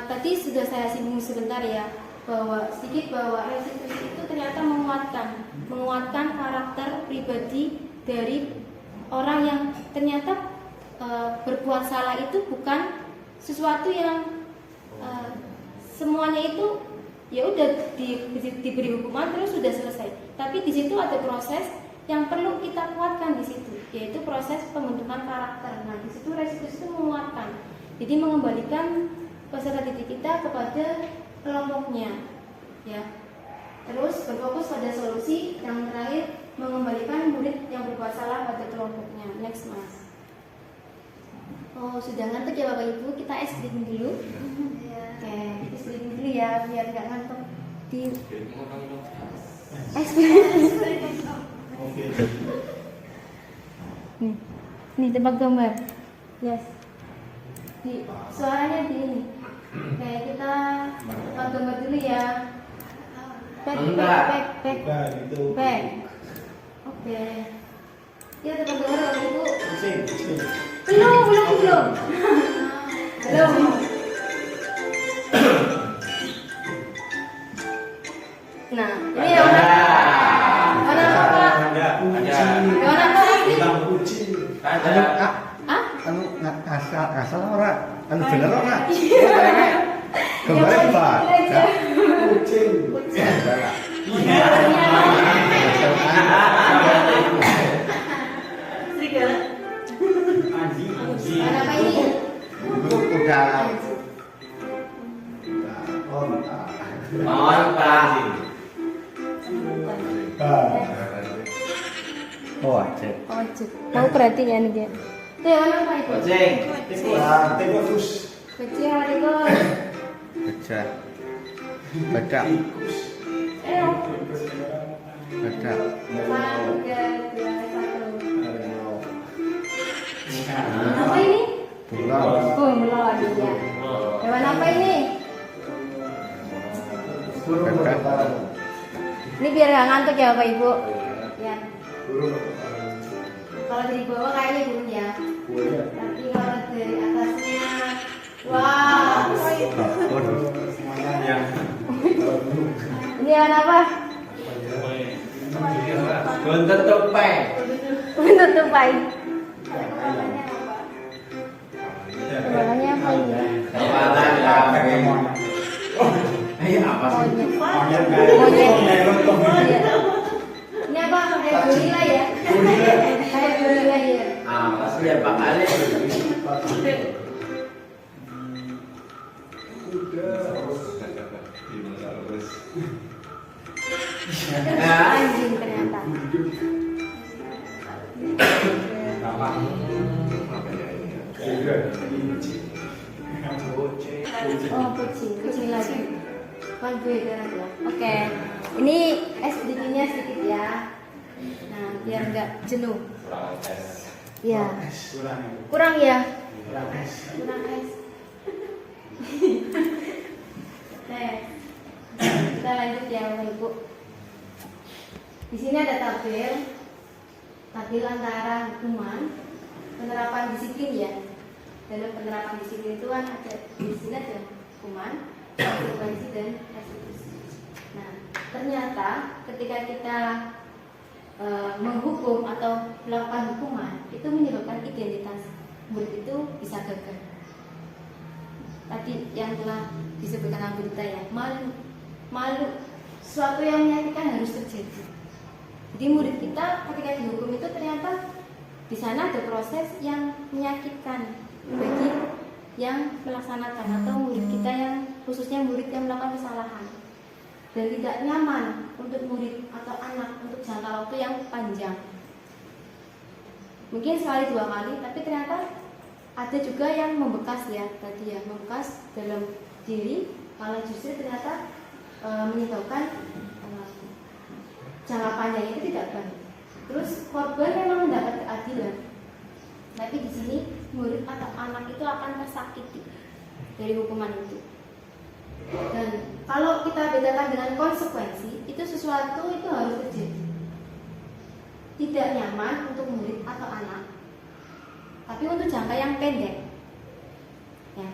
tadi sudah saya singgung sebentar ya, bahwa restitusi itu ternyata menguatkan karakter pribadi dari orang yang ternyata berbuat salah itu bukan sesuatu yang semuanya itu ya udah diberi hukuman terus sudah selesai. Tapi di situ ada proses yang perlu kita kuatkan di situ, yaitu proses pembentukan karakter. Nah, di situ restitusi itu menguatkan. Jadi mengembalikan peserta didik kita kepada kelompoknya, ya. Terus berfokus pada solusi. Yang terakhir mengembalikan murid yang berbuat salah pada kelompoknya. Next mas. Oh sudah ngantuk ya Bapak Ibu, kita SDM dulu. Oke, SDM dulu ya biar nggak ngantuk di nih tebak gambar. Yes. Di suaranya di ini. Oke, kita tebak gambar dulu ya. Back. Oke. Ya tebak gambar Bapak Ibu. Belum. Nah, ini yang mana apa? Warna apa sih? Anu asal ora, anu bener ora. Kembali Pak. Kucing. Serigala. Warna apa ini? Udah. Ojek. Mau perhatian nih, Gek. Tuh, warna apa itu? Kucing. Tikus. Kucing apa tikus? Bedak. Bedak. Bedak. 3, 2, 1. Apa ini? Bunglon ya. Hewan apa ini? Gagak. Ini biar nggak ngantuk ya Bapak Ibu. Ya. Kalau dari bawah kayaknya burung ya. Tapi kalau dari atasnya, wah. Ini hewan apa? Buntut tupai. Buntut tupai. Kepalanya apa ini? Kepala kambing. Apa sih? Monyet. Iya. Ini apa? Kayak gorila ya? Kayak gorila ya. Apa sih ya Pak Ali? Anjing ternyata. Oh kucing lagi. Waduh ya. Oke, ini es bikinnya sedikit ya. Nah, biar nggak jenuh. Kurang es. Ya. Kurang ya. Kurang es. Nah, kita lanjut ya Bapak Ibu. Di sini ada tabel antara hukuman, penerapan disiplin ya. Dalam penerapan disiplin itu kan ada di sini ada hukuman, konsekuensi dan restitusi. Nah, ternyata ketika kita menghukum atau melakukan hukuman itu menyebabkan identitas murid itu bisa gagal. Tadi yang telah disebutkan Abu Dita ya, malu, sesuatu yang menyakitkan harus terjadi. Jadi murid kita ketika dihukum itu ternyata di sana ada proses yang menyakitkan bagi yang melaksanakan atau murid kita yang khususnya murid yang melakukan kesalahan dan tidak nyaman untuk murid atau anak untuk jangka waktu yang panjang. Mungkin sekali 2 kali, tapi ternyata ada juga yang membekas ya tadi ya, membekas dalam diri malah justru ternyata menyebabkan jangka panjang itu tidak baik. Terus korban memang mendapat keadilan, tapi di sini murid atau anak itu akan tersakiti dari hukuman itu. Dan kalau kita bedakan dengan konsekuensi, itu sesuatu itu harus terjadi. Tidak nyaman untuk murid atau anak, tapi untuk jangka yang pendek. Ya.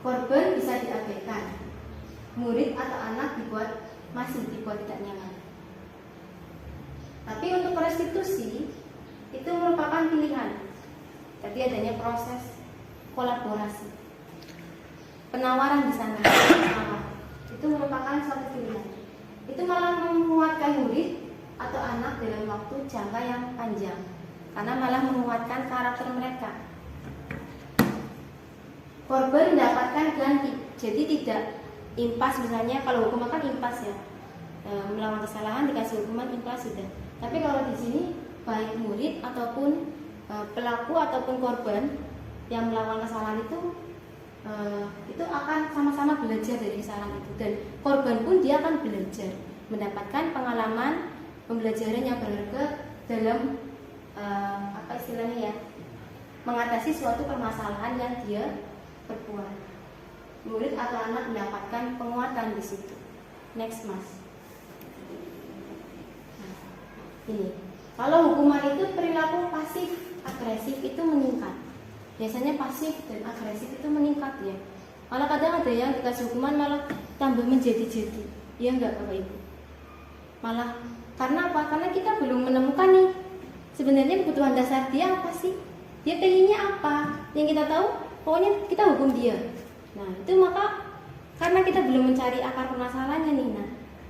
Korban bisa diabaikan, murid atau anak masih dibuat tidak nyaman. Tapi untuk restitusi itu merupakan pilihan. Tadi adanya proses kolaborasi, penawaran di sana, itu merupakan suatu pilihan. Itu malah menguatkan murid atau anak dalam waktu jangka yang panjang, karena malah menguatkan karakter mereka. Korban mendapatkan ganti, jadi tidak impas. Misalnya kalau hukuman kan impas ya, melawan kesalahan dikasih hukuman impas sudah. Tapi kalau di sini baik murid ataupun pelaku ataupun korban yang melakukan kesalahan itu akan sama-sama belajar dari kesalahan itu, dan korban pun dia akan belajar, mendapatkan pengalaman pembelajaran yang berharga dalam apa istilahnya ya, mengatasi suatu permasalahan yang dia perbuat. Murid atau anak mendapatkan penguatan di situ. Next mas. Nah, ini kalau hukuman itu perilaku pasif agresif itu meningkat. Biasanya pasif dan agresif itu meningkat ya. Malah kadang ada yang dikasih hukuman malah tambah menjadi-jadi. Ya enggak Bapak Ibu? Malah karena apa? Karena kita belum menemukan nih sebenarnya kebutuhan dasar dia apa sih? Dia pengennya apa? Yang kita tahu pokoknya kita hukum dia. Nah, itu maka karena kita belum mencari akar permasalahannya nih. Nah,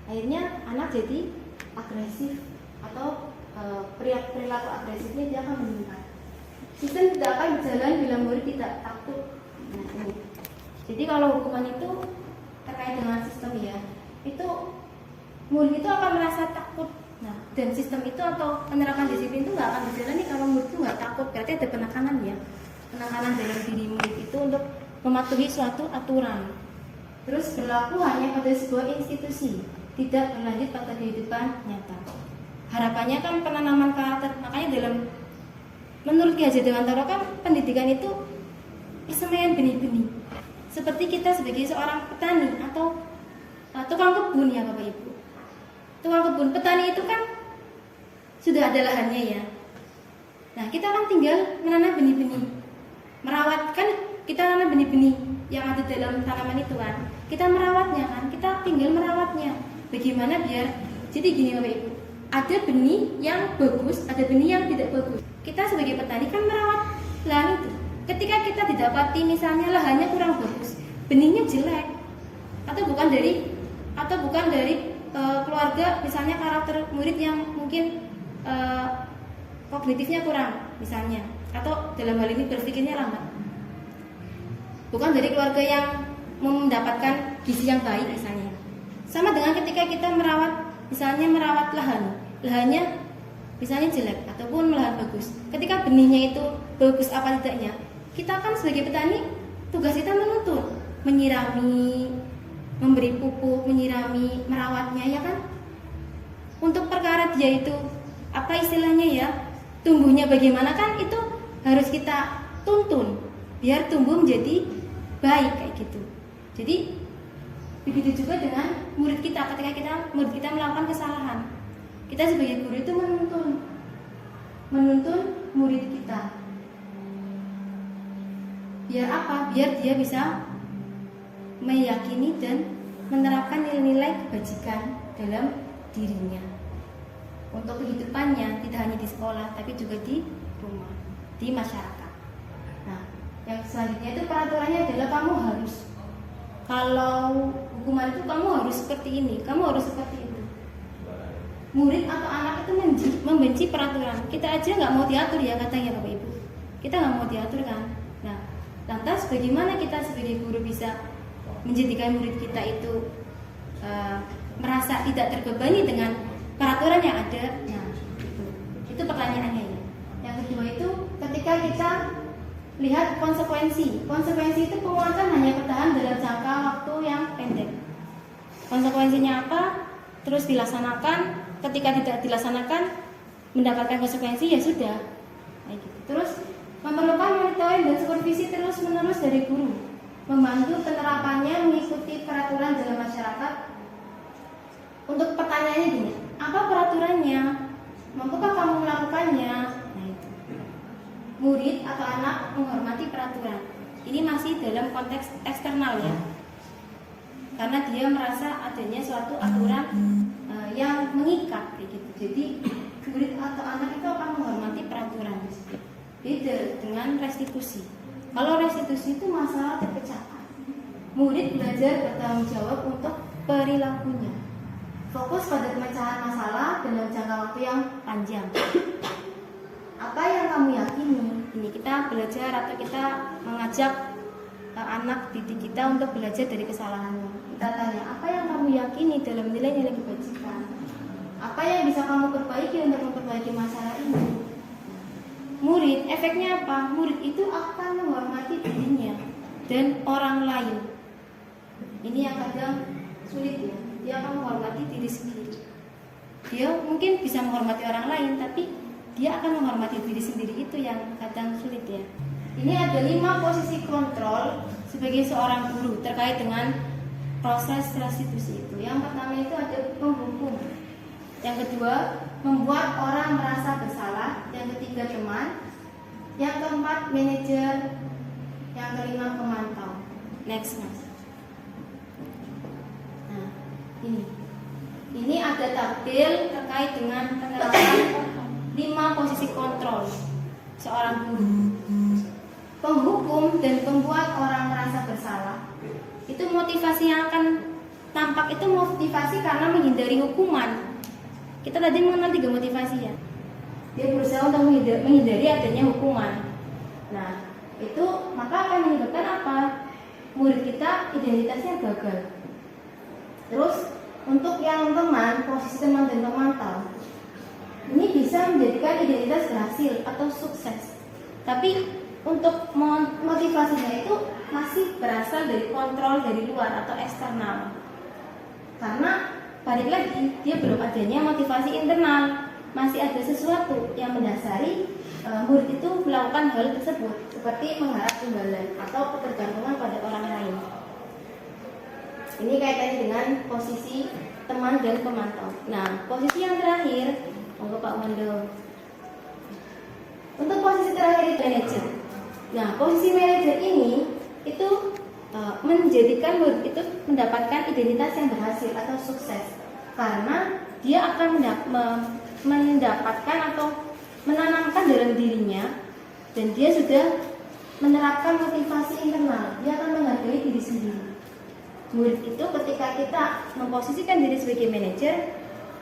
akhirnya anak jadi agresif atau perilaku agresifnya dia akan meningkat. Sistem tidak akan berjalan bila murid tidak takut. Nah, ini. Jadi kalau hukuman itu terkait dengan sistem ya, itu murid itu akan merasa takut. Nah, dan sistem itu atau penerapan disiplin itu nggak akan berjalan nih kalau murid itu nggak takut. Berarti ada penekanan ya, penekanan dalam diri murid itu untuk mematuhi suatu aturan. Terus berlaku hanya pada sebuah institusi, tidak berlanjut pada kehidupan nyata. Harapannya kan penanaman karakter. Makanya menurut Ki Hajar Dewantara kan pendidikan itu isemayan benih-benih. Seperti kita sebagai seorang petani atau tukang kebun ya Bapak Ibu. Tukang kebun, petani itu kan sudah ada lahannya ya. Nah, kita kan tinggal menanam benih-benih, merawat, kan kita nanam benih-benih yang ada dalam tanaman itu kan. Kita merawatnya kan, kita tinggal merawatnya. Bagaimana biar, jadi gini Bapak Ibu, ada benih yang bagus, ada benih yang tidak bagus. Kita sebagai petani kan merawat lahan itu. Ketika kita didapati misalnya lahannya kurang bagus, benihnya jelek, atau bukan dari keluarga, misalnya karakter murid yang mungkin kognitifnya kurang misalnya, atau dalam hal ini berpikirnya lambat, bukan dari keluarga yang mendapatkan gizi yang baik misalnya. Sama dengan ketika kita merawat lahannya misalnya jelek ataupun lahan bagus. Ketika benihnya itu bagus apa tidaknya, kita kan sebagai petani tugas kita menuntun, menyirami, memberi pupuk, menyirami, merawatnya ya kan. Untuk perkara dia itu apa istilahnya ya, tumbuhnya bagaimana kan itu harus kita tuntun biar tumbuh menjadi baik kayak gitu. Jadi begitu juga dengan murid kita, ketika murid kita melakukan kesalahan, kita sebagai guru itu menuntun murid kita. Biar apa? Biar dia bisa meyakini dan menerapkan nilai-nilai kebajikan dalam dirinya untuk kehidupannya, tidak hanya di sekolah tapi juga di rumah, di masyarakat. Nah, yang selanjutnya itu peraturannya adalah kamu harus, kalau hukuman itu kamu harus seperti ini, kamu harus seperti itu. Murid atau anak itu membenci peraturan. Kita aja nggak mau diatur ya katanya Bapak Ibu. Kita nggak mau diatur kan. Nah, lantas bagaimana kita sebagai guru bisa menjadikan murid kita itu merasa tidak terbebani dengan peraturan yang ada? Nah, itu pertanyaannya ya. Yang kedua itu ketika kita lihat konsekuensi. Konsekuensi itu penguatan hanya bertahan dalam jangka waktu yang pendek. Konsekuensinya apa? Terus dilaksanakan. Ketika tidak dilaksanakan mendapatkan konsekuensi ya sudah. Nah, gitu. Terus memerlukan monitoring dan supervisi terus-menerus dari guru, membantu penerapannya mengikuti peraturan dalam masyarakat. Untuk pertanyaannya gini, apa peraturannya? Mampukah kamu melakukannya? Nah, itu. Murid atau anak menghormati peraturan. Ini masih dalam konteks eksternal ya, karena dia merasa adanya suatu aturan yang mengikat kayak gitu. Jadi murid atau anak itu akan menghormati peraturan. Beda dengan restitusi. Kalau restitusi itu masalah terpecahkan. Murid belajar bertanggung jawab untuk perilakunya. Fokus pada pemecahan masalah dalam jangka waktu yang panjang. Apa yang kamu yakini? Ini kita belajar atau kita mengajak anak didik kita untuk belajar dari kesalahannya. Kita tanya, apa yang kamu yakini dalam nilai-nilai kebajikan? Apa yang bisa kamu perbaiki untuk memperbaiki masalah ini? Murid, efeknya apa? Murid itu akan menghormati dirinya dan orang lain. Ini yang kadang sulit ya. Dia akan menghormati diri sendiri. Dia mungkin bisa menghormati orang lain, tapi dia akan menghormati diri sendiri, itu yang kadang sulit ya. Ini ada 5 posisi kontrol sebagai seorang guru terkait dengan proses restitusi itu. Yang pertama itu ada penghukum. Yang kedua, membuat orang merasa bersalah. Yang ketiga, teman. Yang keempat, manajer. Yang kelima, pemantau. Next, Mas. Nah, ini ada tabel terkait dengan penerapan 5 posisi kontrol seorang guru. Penghukum dan pembuat orang merasa bersalah. Itu motivasi yang akan tampak, itu motivasi karena menghindari hukuman. Kita tadi mengenal 3 motivasi ya. Dia berusaha untuk menghindari adanya hukuman. Nah, itu maka akan menyebabkan apa? Murid kita identitasnya gagal. Terus untuk yang teman, posisi teman dan pemantau, ini bisa menjadikan identitas berhasil atau sukses. Tapi untuk motivasinya itu masih berasal dari kontrol dari luar atau eksternal. Karena balik lagi, dia belum adanya motivasi internal. Masih ada sesuatu yang mendasari murid itu melakukan hal tersebut seperti mengharap imbalan atau ketergantungan pada orang lain. Ini kaitannya dengan posisi teman dan pemantau. Nah, posisi yang terakhir, monggo Pak Mondo. Untuk posisi terakhir itu manajer. Nah, posisi manajer ini itu menjadikan murid itu mendapatkan identitas yang berhasil atau sukses, karena dia akan mendapatkan atau menanamkan dalam dirinya, dan dia sudah menerapkan motivasi internal. Dia akan menghargai diri sendiri. Murid itu ketika kita memposisikan diri sebagai manajer,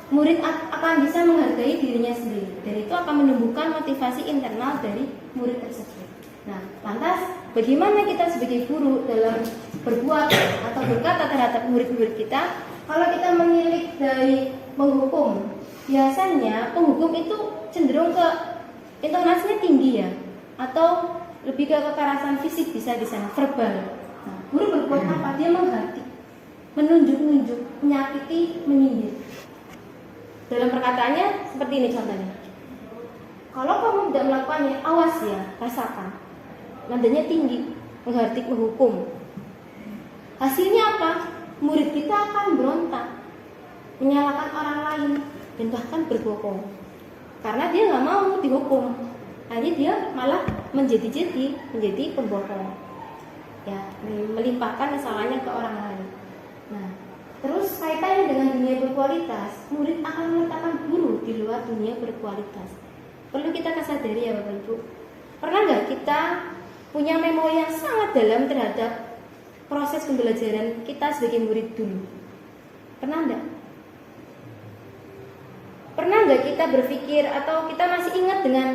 murid akan bisa menghargai dirinya sendiri, dan itu akan menumbuhkan motivasi internal dari murid tersebut. Nah, lantas bagaimana kita sebagai guru dalam berbuat atau berkata terhadap murid-murid kita? Kalau kita menilik dari menghukum, biasanya penghukum itu cenderung ke intonasinya tinggi ya, atau lebih ke kekerasan fisik bisa di sana, verbal. Nah, guru berbuat apa? Dia menghati, menunjuk-nunjuk, menyakiti, menyindir. Dalam perkataannya seperti ini contohnya. Kalau kamu tidak melakukannya, awas ya, rasakan. Nadanya tinggi, menghardik, menghukum. Hasilnya apa? Murid kita akan berontak, menyalahkan orang lain, dan bahkan berbohong. Karena dia nggak mau dihukum, akhirnya dia malah menjadi pembohong. Ya, melimpahkan kesalahannya ke orang lain. Nah, terus kaitannya dengan dunia berkualitas, murid akan meletakkan guru di luar dunia berkualitas. Perlu kita sadari ya Bapak Ibu. Pernah nggak kita punya memori yang sangat dalam terhadap proses pembelajaran kita sebagai murid dulu? Pernah nggak? Pernah nggak kita berpikir atau kita masih ingat dengan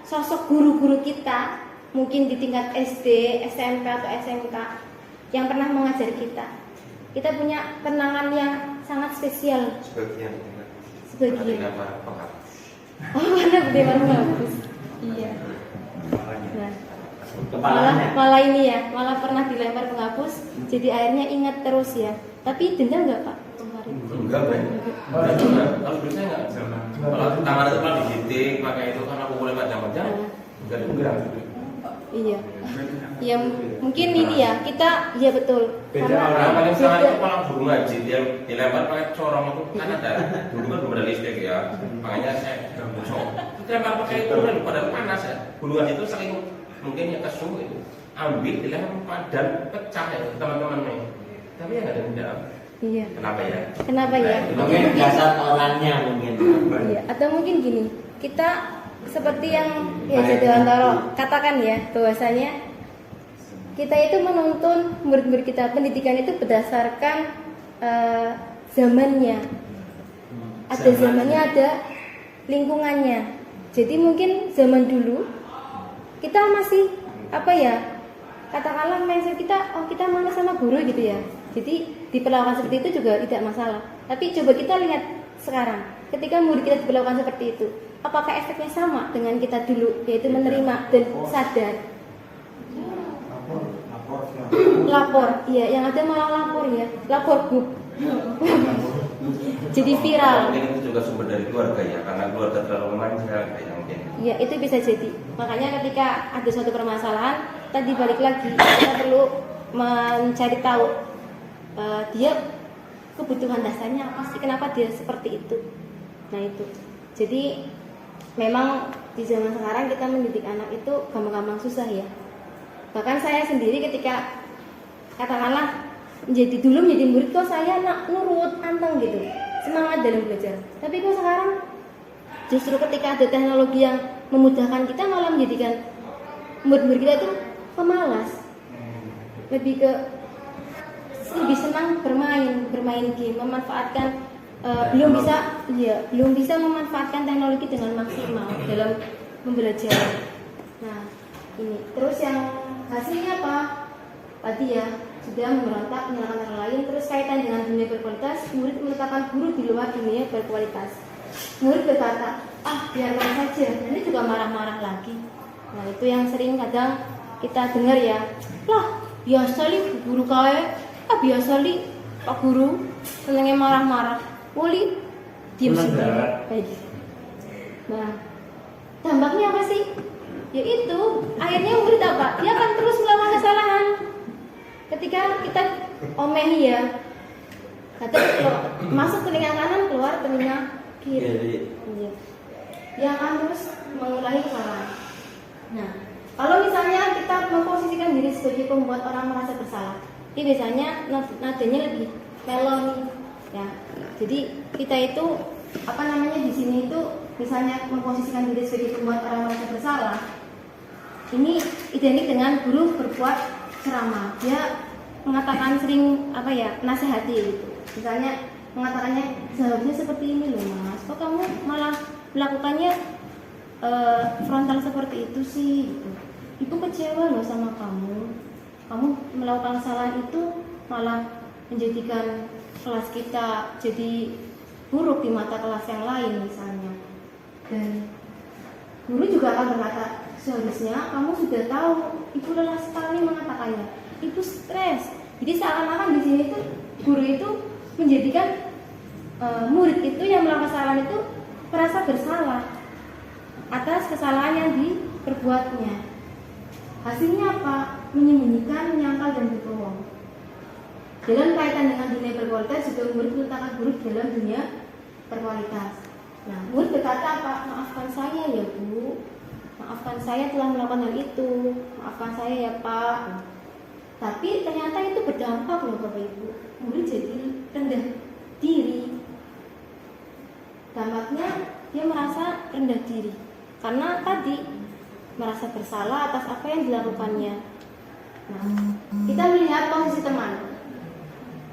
sosok guru-guru kita, mungkin di tingkat SD, SMP atau SMK yang pernah mengajar kita? Kita punya kenangan yang sangat spesial. Sebagian. Oh, mana Dewan Penghapus. Iya. Nah, malah ini ya, malah pernah dilempar penghapus, jadi akhirnya ingat terus ya. Tapi dendam nggak Pak kemarin? Enggak, Pak. Kalau biasanya enggak. Kalau tangan itu malah digitik, pakai itu kan aku boleh macam-macam. Enggak ada. Iya. Ya mungkin ini ya, kita ya betul. Karena orang paling sangat itu malah guru ngaji, dia dilempar pakai corong itu kan ada. Dulu kan belum ada listrik ya. Makanya saya dilempar pakai itu dan pada panas ya. Guluan itu saking mungkin ya kesuh itu. Ambil dilempar dan pecah ya teman-teman nih. Tapi ya enggak ada dendam. Iya. Kenapa ya? Kenapa ya? Mungkin dasar orangnya mungkin. Iya. Atau mungkin gini, kita seperti yang ya Jadwantoro katakan ya, bahwasanya kita itu menuntun murid-murid kita, pendidikan itu berdasarkan zamannya. Ada zamannya, ada lingkungannya. Jadi mungkin zaman dulu kita masih apa ya? Katakanlah mindset kita, oh kita malas sama guru gitu ya. Jadi diperlakukan seperti itu juga tidak masalah. Tapi coba kita lihat sekarang, ketika murid kita diperlakukan seperti itu, apakah efeknya sama dengan kita dulu, yaitu menerima dan sadar? Lapor, iya, yang ada malah lapor ya, lapor grup. Jadi viral. Mungkin itu juga sumber dari keluarga ya, karena keluarga terlalu memanja kayak mungkin. Ya itu bisa jadi. Makanya ketika ada suatu permasalahan, tadi balik lagi kita perlu mencari tahu dia kebutuhan dasarnya apa sih, kenapa dia seperti itu. Nah itu. Jadi memang di zaman sekarang kita mendidik anak itu gampang-gampang susah ya. Bahkan saya sendiri ketika katakanlah menjadi murid kok saya nurut, anteng gitu, semangat dalam belajar. Tapi kok sekarang justru ketika ada teknologi yang memudahkan kita malah menjadikan murid-murid kita itu pemalas, lebih senang bermain game, memanfaatkan belum bisa memanfaatkan teknologi dengan maksimal dalam pembelajaran. Nah ini terus yang hasilnya apa? Tadi ya sudah memberontak, menyalahkan orang lain. Terus kaitan dengan dunia berkualitas, murid meletakkan guru di luar dunia berkualitas. Murid berkata, biarkan saja, nanti juga marah-marah lagi. Nah itu yang sering kadang kita dengar ya, lah biasa li guru kaya, biasa li pak guru senengnya marah-marah, wali diam sendiri. Baik. Nah Dampaknya apa sih? Yaitu akhirnya murid apa? Dia akan terus melakukan kesalahan. Ketika kita omehi ya, kata masuk telinga kanan, keluar telinga kiri. Iya. Dia akan terus mengulangi kesalahan. Nah, kalau misalnya kita memposisikan diri sebagai pembuat orang merasa bersalah, ini biasanya nadanya lebih mellow nih, ya. Jadi kita itu di sini itu misalnya memposisikan diri sebagai pembuat orang merasa bersalah, ini identik dengan guru berbuat ceramah. Dia mengatakan sering nasihati gitu. Misalnya mengatakannya seharusnya seperti ini loh mas, kok kamu malah melakukannya frontal seperti itu sih gitu. Ibu kecewa loh sama kamu melakukan kesalahan itu malah menjadikan kelas kita jadi buruk di mata kelas yang lain misalnya. Dan guru juga akan berkata, seharusnya kamu sudah tahu, ibu lelah sekali mengatakannya, ibu stres. Jadi seakan-akan di sini tuh guru itu menjadikan murid itu yang melakukan kesalahan itu merasa bersalah atas kesalahan yang diperbuatnya. Hasilnya apa? Menyembunyikan, menyangkal, dan berbohong. Dalam kaitan dengan dunia berkualitas juga murid meletakkan guru dalam dunia berkualitas. Nah, murid berkata apa? Maafkan saya ya bu, maafkan saya telah melakukan hal itu, maafkan saya ya pak. Tapi ternyata itu berdampak loh bapak ibu. Murid jadi rendah diri. Dampaknya dia merasa rendah diri karena tadi merasa bersalah atas apa yang dilakukannya. Nah, kita melihat posisi teman.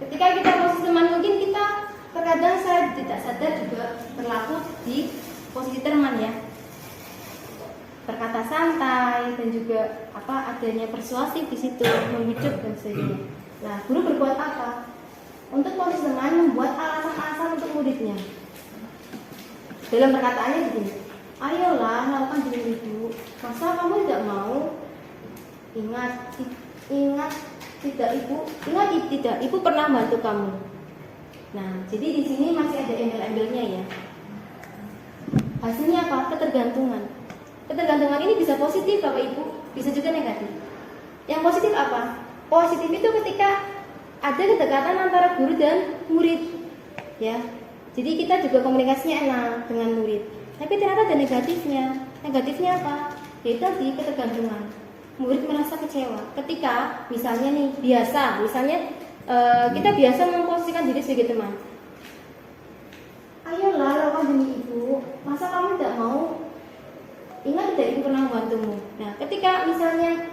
Ketika kita posisi teman, mungkin kita terkadang saya tidak sadar juga berlaku di posisi teman ya. Berkata santai dan juga adanya persuasif di situ, membujuk dan sebagainya. Nah, guru berbuat apa? Untuk posisi teman membuat alasan-alasan untuk muridnya. Dalam perkataannya begini, ayolah lakukan diri ibu. Masa kamu tidak mau? Ingat tidak, ibu pernah bantu kamu. Nah, jadi di sini masih ada embel-embelnya ya. Hasilnya apa? Ketergantungan. Ketergantungan ini bisa positif Bapak Ibu, bisa juga negatif. Yang positif apa? Positif itu ketika ada kedekatan antara guru dan murid, ya. Jadi kita juga komunikasinya enak dengan murid. Tapi ternyata ada negatifnya. Negatifnya apa? Yaitu tadi ketergantungan. Murid merasa kecewa ketika misalnya kita biasa memposisikan diri sebagai teman. Ayolah lakukan demi ibu. Masa kamu tidak mau? Ingat tidak, ibu pernah membantumu. Nah, ketika misalnya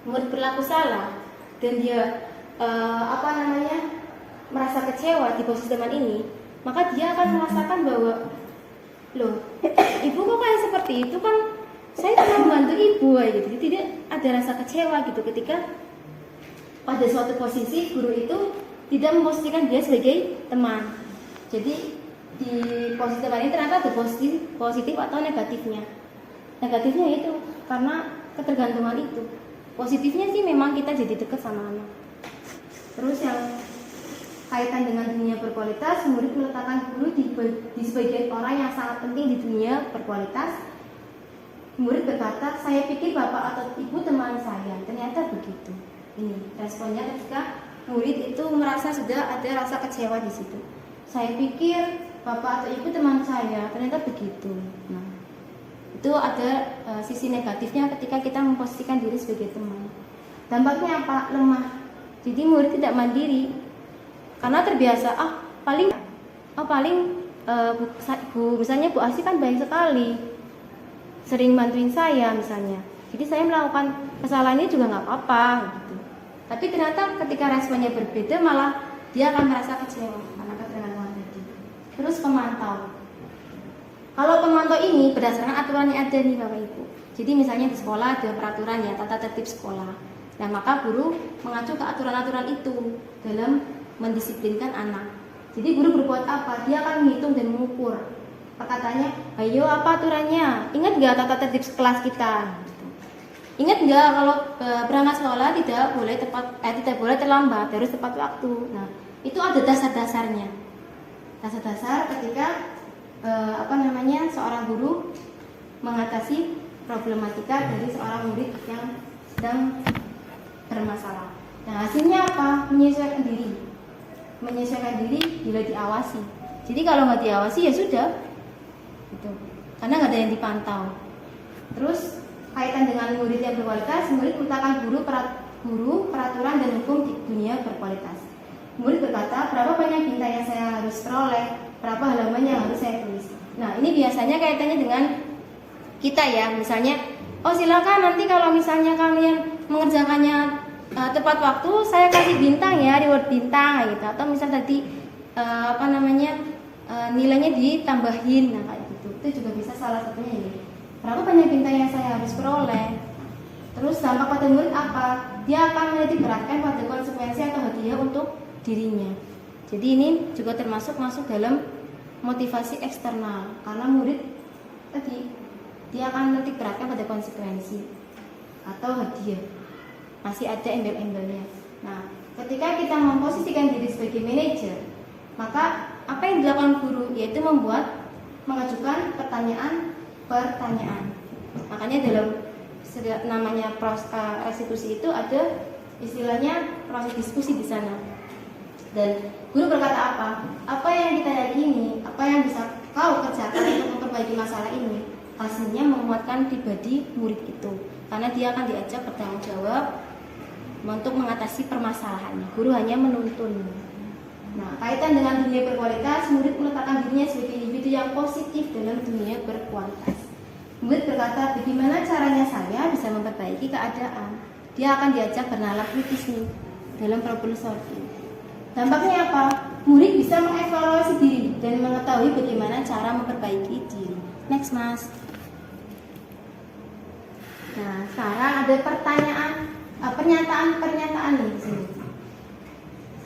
murid berlaku salah dan dia merasa kecewa di posisi teman ini, maka dia akan merasakan bahwa loh, ibu kok kayak seperti itu kan? Saya pernah membantu ibu, gitu. Jadi tidak ada rasa kecewa gitu ketika pada suatu posisi guru itu tidak memposisikan dia sebagai teman. Jadi di posisi teman ini ternyata ada positif atau negatifnya. Negatifnya itu karena ketergantungan itu. Positifnya sih memang kita jadi dekat sama anak. Terus yang kaitan dengan dunia berkualitas, murid meletakkan guru di sebagian orang yang sangat penting di dunia berkualitas. Murid berkata, saya pikir bapak atau ibu teman saya. Ternyata begitu. Ini responnya ketika murid itu merasa sudah ada rasa kecewa di situ. Saya pikir bapak atau ibu teman saya. Ternyata begitu. Nah, itu ada sisi negatifnya ketika kita memposisikan diri sebagai teman. Dampaknya apa? Lemah. Jadi murid tidak mandiri karena terbiasa. Misalnya Bu Asih kan baik sekali, sering bantuin saya misalnya. Jadi saya melakukan kesalahan ini juga nggak apa-apa gitu. Tapi ternyata ketika responnya berbeda, malah dia akan merasa kecewa karena ketergantungan tadi. Terus pemantau. Kalau pemantau ini berdasarkan aturan yang ada nih Bapak Ibu. Jadi misalnya di sekolah ada peraturan ya, tata tertib sekolah. Nah, maka guru mengacu ke aturan-aturan itu dalam mendisiplinkan anak. Jadi guru berbuat apa? Dia akan menghitung dan mengukur. Perkataannya, ayo apa aturannya? Ingat nggak tata tertib kelas kita? Ingat nggak kalau berangkat sekolah tidak boleh terlambat, harus tepat waktu. Nah, itu ada dasar-dasarnya. Dasar-dasar ketika seorang guru mengatasi problematika dari seorang murid yang sedang bermasalah. Nah, hasilnya apa? Menyesuaikan diri. Menyesuaikan diri bila diawasi. Jadi kalau nggak diawasi ya sudah, gitu. Karena nggak ada yang dipantau. Terus kaitan dengan murid yang berkualitas, murid meletakkan guru, peraturan dan hukum di dunia berkualitas. Murid berkata, berapa banyak bintang yang saya harus peroleh, berapa halaman yang harus saya tulis. Nah, ini biasanya kaitannya dengan kita ya, misalnya, oh silakan nanti kalau misalnya kalian mengerjakannya tepat waktu, saya kasih bintang ya, reward bintang gitu. Atau misal tadi nilainya ditambahin, nah kayak gitu. Itu juga bisa salah satunya ini. Berapa banyak bintang yang saya harus peroleh? Terus dampak pada murid apa? Dia akan menitik beratkan pada konsekuensi atau hadiah untuk dirinya. Jadi ini juga masuk dalam motivasi eksternal, karena murid tadi dia akan menitik beratkan pada konsekuensi atau hadiah. Masih ada embel-embelnya. Nah, ketika kita memposisikan diri sebagai manajer, maka apa yang dilakukan guru yaitu mengajukan pertanyaan. Makanya dalam namanya restitusi itu ada istilahnya proses diskusi di sana. Dan guru berkata apa? Apa yang kita yakini, apa yang bisa kau kerjakan untuk memperbaiki masalah ini, hasilnya menguatkan pribadi murid itu, karena dia akan diajak bertanggung jawab untuk mengatasi permasalahannya. Guru hanya menuntun. Nah, kaitan dengan dunia berkualitas, murid meletakkan dirinya sebagai individu yang positif dalam dunia berkualitas. Murid berkata, bagaimana caranya saya bisa memperbaiki keadaan? Dia akan diajak bernalar kritis nih dalam problem solving. Dampaknya apa? Murid bisa mengevaluasi diri dan mengetahui bagaimana cara memperbaiki diri. Next, Mas. Nah, sekarang ada pernyataan nih di sini.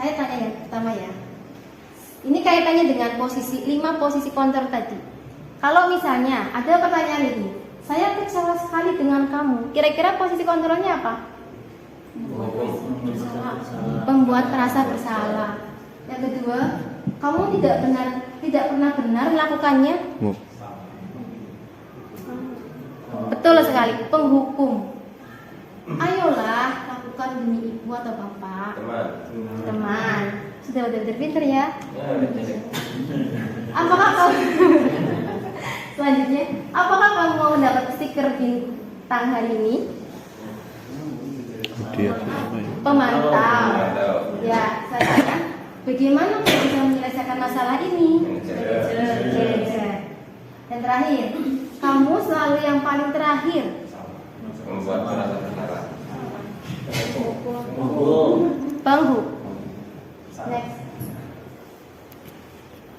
Saya tanya yang pertama ya. Ini kaitannya dengan 5 posisi kontrol tadi. Kalau misalnya ada pertanyaan ini, saya kecewa sekali dengan kamu. Kira-kira posisi kontrolnya apa? Membuat merasa bersalah. Yang kedua, kamu tidak pernah benar melakukannya. Betul sekali, penghukum. Ayolah, lakukan demi ibu atau bapak. Teman. Sudah benar-benar pinter ya. Selanjutnya, apakah kamu mau mendapat stiker bintang hari ini? Pemantau. Ya, saya tanya, bagaimana kamu bisa menyelesaikan masalah ini? Dan terakhir, kamu selalu yang paling terakhir. Membuat merasa bersalah. Bangku. Next.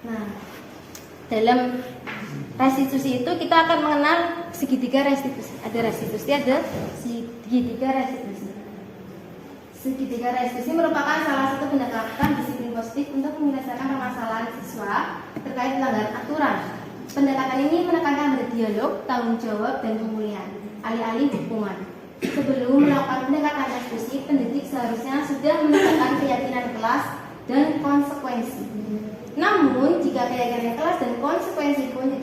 Nah, dalam restitusi itu kita akan mengenal segitiga restitusi. Ada restitusi, ada segitiga restitusi. Segitiga restitusi merupakan salah satu pendekatan disiplin positif untuk menyelesaikan permasalahan siswa terkait pelanggaran aturan. Pendekatan ini menekankan pada dialog, tanggung jawab, dan pemulihan, alih-alih hukuman. Sebelum melakukan pendekatan restitusi, pendidik seharusnya sudah menetapkan keyakinan kelas dan konsekuensi. Namun, jika keyakinan kelas dan konsekuensi pun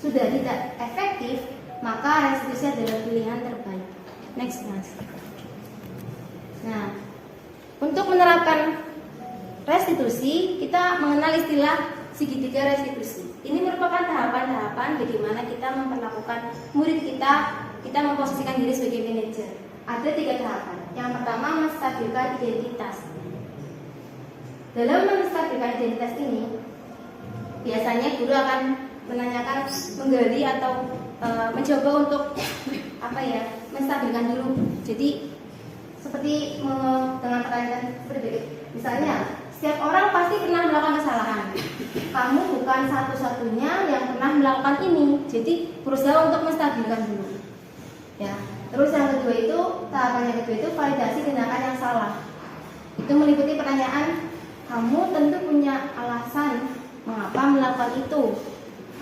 sudah tidak efektif, maka restitusi adalah pilihan terbaik. Next, Mas. Nah, untuk menerapkan restitusi, kita mengenal istilah segitiga restitusi. Ini merupakan tahapan-tahapan bagaimana kita memperlakukan murid kita memposisikan diri sebagai manajer. Ada 3 tahapan. Yang pertama, menstabilkan identitas. Dalam menstabilkan identitas ini, biasanya guru akan menanyakan, menggali atau mencoba untuk menstabilkan dulu. Jadi seperti dengan pertanyaan seperti itu. Misalnya, setiap orang pasti pernah melakukan kesalahan. Kamu bukan satu-satunya yang pernah melakukan ini. Jadi berusaha untuk menstabilkan dulu. Ya. Terus yang kedua itu, tahapan yang kedua itu validasi tindakan yang salah. Itu meliputi pertanyaan, kamu tentu punya alasan mengapa melakukan itu.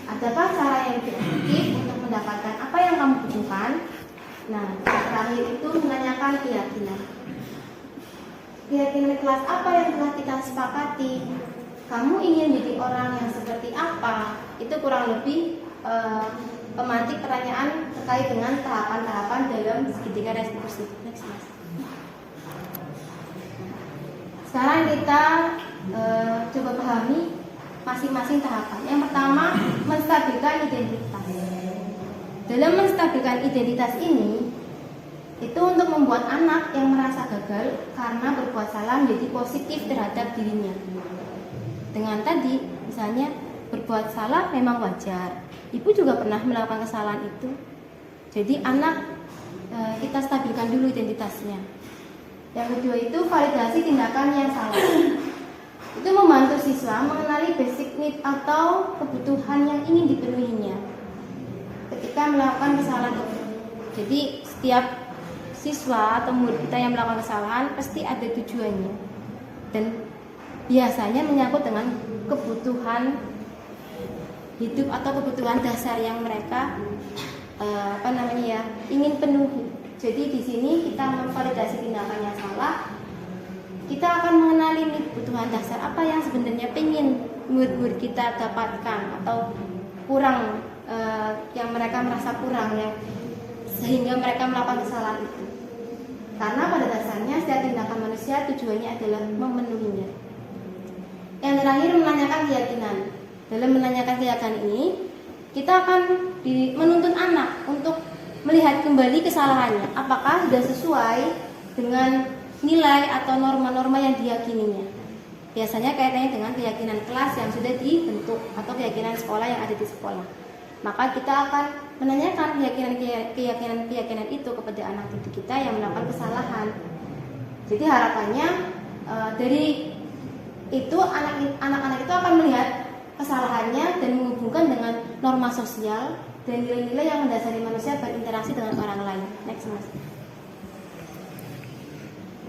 Adakah cara yang lebih efektif untuk mendapatkan apa yang kamu butuhkan? Nah, terakhir itu menanyakan keyakinan. Keyakinan kelas apa yang telah kita sepakati? Kamu ingin menjadi orang yang seperti apa? Itu kurang lebih pemantik pertanyaan terkait dengan tahapan-tahapan dalam segitiga restitusi. Next, Mas. Sekarang kita coba pahami masing-masing tahapan. Yang pertama, menstabilkan identitas. Dalam menstabilkan identitas ini, itu untuk membuat anak yang merasa gagal karena berbuat salah menjadi positif terhadap dirinya. Dengan tadi, misalnya berbuat salah memang wajar. Ibu juga pernah melakukan kesalahan itu. Jadi anak kita stabilkan dulu identitasnya. Yang kedua itu validasi tindakan yang salah. Itu membantu siswa mengenali basic need atau kebutuhan yang ingin dipenuhinya ketika melakukan kesalahan itu. Jadi setiap siswa atau murid kita yang melakukan kesalahan pasti ada tujuannya, dan biasanya menyangkut dengan kebutuhan hidup atau kebutuhan dasar yang mereka ingin penuhi. Jadi di sini kita memvalidasi tindakan yang salah. Kita akan mengenali nih kebutuhan dasar apa yang sebenarnya pengen murid-murid kita dapatkan atau kurang, yang mereka merasa kurang ya, sehingga mereka melakukan kesalahan itu. Karena pada dasarnya setiap tindakan manusia tujuannya adalah memenuhinya. Yang terakhir, menanyakan keyakinan. Dalam menanyakan keyakinan ini, kita akan menuntun anak untuk melihat kembali kesalahannya, apakah sudah sesuai dengan nilai atau norma-norma yang diyakininya. Biasanya kaitannya dengan keyakinan kelas yang sudah dibentuk atau keyakinan sekolah yang ada di sekolah. Maka kita akan menanyakan keyakinan itu kepada anak didik kita yang melakukan kesalahan. Jadi harapannya dari itu anak-anak itu akan melihat kesalahannya dan menghubungkan dengan norma sosial dan nilai-nilai yang mendasari manusia berinteraksi dengan orang lain. Next, Mas.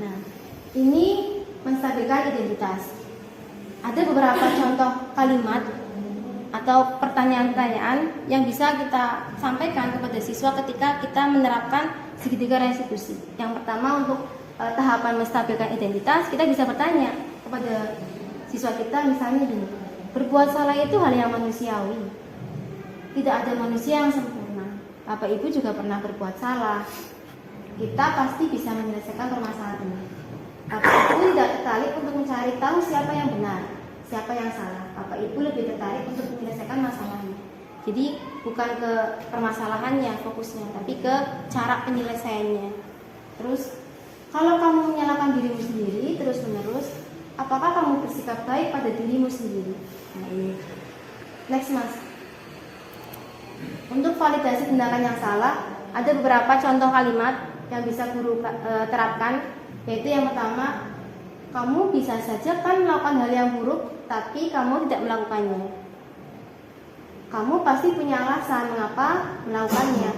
Nah, ini menstabilkan identitas. Ada beberapa contoh kalimat atau pertanyaan-pertanyaan yang bisa kita sampaikan kepada siswa ketika kita menerapkan segitiga restitusi. Yang pertama, untuk tahapan menstabilkan identitas, kita bisa bertanya kepada siswa kita misalnya gini, berbuat salah itu hal yang manusiawi. Tidak ada manusia yang sempurna. Bapak Ibu juga pernah berbuat salah. Kita pasti bisa menyelesaikan permasalahan ini. Bapak Ibu tidak tertarik untuk mencari tahu siapa yang benar, siapa yang salah. Bapak Ibu lebih tertarik untuk menyelesaikan masalahnya. Jadi bukan ke permasalahannya fokusnya, tapi ke cara penyelesaiannya. Terus, kalau kamu menyalahkan dirimu sendiri terus-menerus, apakah kamu bersikap baik pada dirimu sendiri? Nah ini. Next, Mas. Untuk validasi tindakan yang salah, ada beberapa contoh kalimat yang bisa guru terapkan, yaitu yang pertama, kamu bisa saja kan melakukan hal yang buruk, tapi kamu tidak melakukannya. Kamu pasti punya alasan mengapa melakukannya.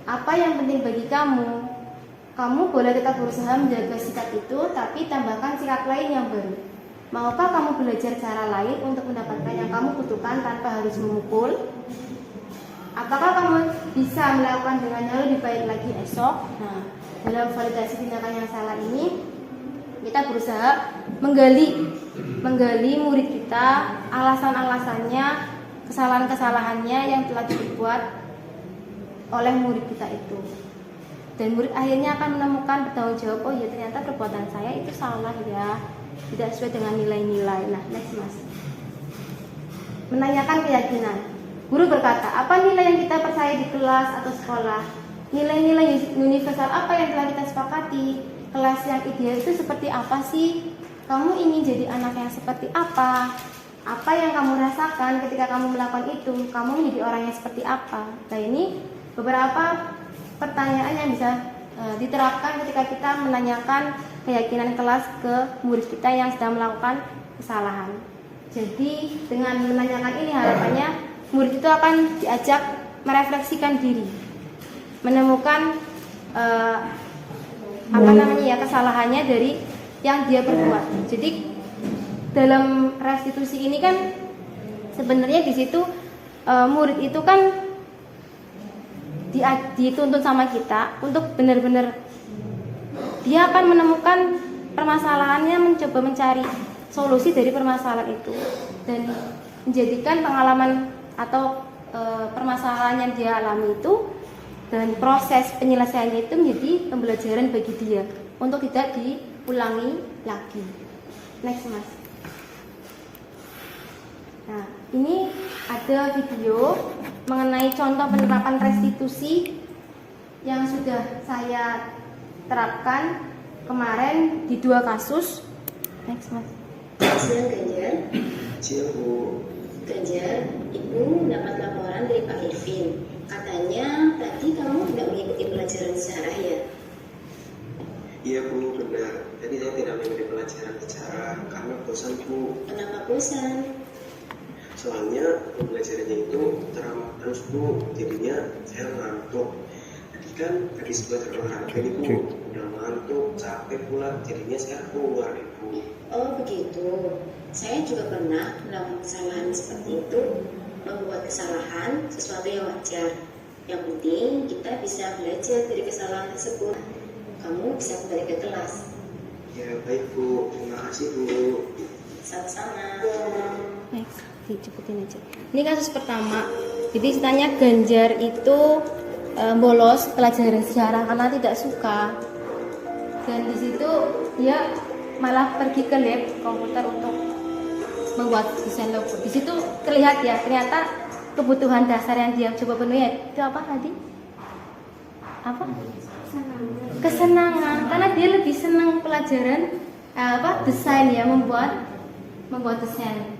Apa yang penting bagi kamu? Kamu boleh tetap berusaha menjaga sikap itu, tapi tambahkan sikap lain yang baru. Maukah kamu belajar cara lain untuk mendapatkan yang kamu butuhkan tanpa harus memukul? Apakah kamu bisa melakukan dengan yang lebih baik lagi esok? Nah, dalam validasi tindakan yang salah ini, kita berusaha menggali murid kita, alasan-alasannya, kesalahan-kesalahannya yang telah dibuat oleh murid kita itu. Dan murid akhirnya akan menemukan bertanggung jawab, oh ya ternyata perbuatan saya itu salah ya, tidak sesuai dengan nilai-nilai. Nah, next, Mas. Menanyakan keyakinan. Guru berkata, apa nilai yang kita percaya di kelas atau sekolah? Nilai-nilai universal apa yang telah kita sepakati? Kelas yang ideal itu seperti apa sih? Kamu ingin jadi anak yang seperti apa? Apa yang kamu rasakan ketika kamu melakukan itu? Kamu menjadi orang yang seperti apa? Nah, ini beberapa pertanyaan yang bisa diterapkan ketika kita menanyakan keyakinan kelas ke murid kita yang sedang melakukan kesalahan. Jadi dengan menanyakan ini harapannya murid itu akan diajak merefleksikan diri, menemukan kesalahannya dari yang dia perbuat. Jadi dalam restitusi ini kan sebenarnya di situ murid itu kan dituntut sama kita untuk benar-benar dia akan menemukan permasalahannya, mencoba mencari solusi dari permasalahan itu dan menjadikan pengalaman atau permasalahan yang dia alami itu, dan proses penyelesaiannya itu menjadi pembelajaran bagi dia untuk tidak diulangi lagi. Next mas. Nah, ini ada video mengenai contoh penerapan restitusi yang sudah saya terapkan kemarin di 2 kasus. Next mas. Siang Ganjar. Siang Bu. Ganjar, Ibu mendapat laporan dari Pak Irvin. Katanya tadi kamu tidak mengikuti pelajaran sejarah ya? Iya Bu, benar. Jadi saya tidak mengikuti pelajaran sejarah karena bosan Bu. Kenapa bosan? Soalnya pembelajarannya itu teramat terus Bu. Jadinya saya ngantuk. Tadi kan lagi sebuah olahraga nih Bu. Udah ngantuk, capek pula. Jadinya saya keluar Bu. Oh begitu. Saya juga pernah melakukan kesalahan seperti itu. Membuat kesalahan sesuatu yang wajar. Yang penting kita bisa belajar dari kesalahan tersebut. Kamu bisa kembali ke kelas. Ya baik Bu, terima kasih Bu. Sama-sama. Next, dicepetin aja. Ini kasus pertama. Jadi ceritanya Ganjar itu bolos pelajaran sejarah karena tidak suka. Dan di situ dia malah pergi ke lab komputer untuk membuat desain logo. Di situ terlihat ya, ternyata kebutuhan dasar yang dia coba penuhi itu apa tadi? Apa? Kesenangan. Karena dia lebih senang pelajaran desain ya, membuat desain.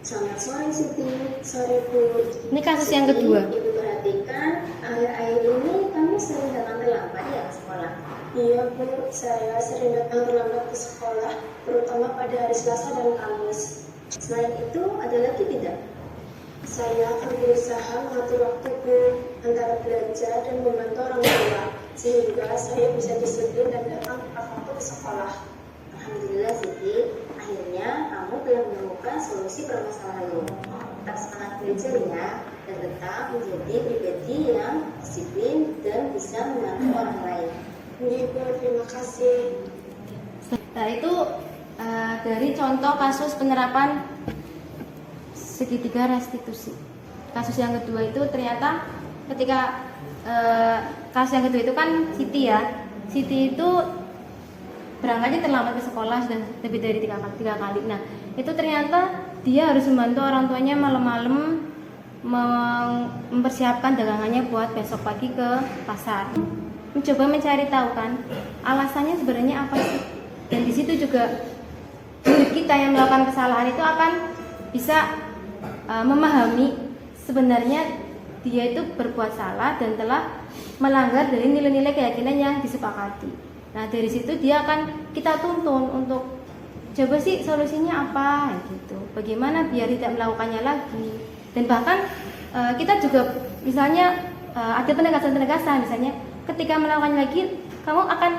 Selamat sore Siti. Sore Bu. Ini kasus yang kedua. Ibu perhatikan akhir-akhir ini kamu sering datang terlambat ya ke sekolah? Iya Bu, saya sering datang terlambat ke sekolah, terutama pada hari Selasa dan Kamis. Selain itu, ada lagi tidak? Saya akan berusaha mengatur waktu Bu antara belajar dan membantu orang tua, sehingga saya bisa disiplin dan datang tepat waktu ke sekolah. Alhamdulillah Siti, akhirnya kamu telah menemukan solusi permasalahanmu. Tetap semangat belajar ya, dan tetap menjadi pribadi yang disiplin dan bisa membantu orang lain. Ibu, terima kasih. Nah itu dari contoh kasus penerapan segitiga restitusi. Kasus yang kedua itu ternyata ketika kasus yang kedua itu kan Siti ya. Siti itu berangkatnya terlambat ke sekolah sudah lebih dari 3 kali. Nah itu ternyata dia harus membantu orang tuanya malam-malam mempersiapkan dagangannya buat besok pagi ke pasar. Mencoba mencari tahu kan alasannya sebenarnya apa sih, dan di situ juga murid kita yang melakukan kesalahan itu akan bisa memahami sebenarnya dia itu berbuat salah dan telah melanggar dari nilai-nilai keyakinan yang disepakati. Nah dari situ dia akan kita tuntun untuk coba sih solusinya apa gitu, bagaimana biar tidak melakukannya lagi. Dan bahkan kita juga misalnya ada penegasan misalnya ketika melakukannya lagi kamu akan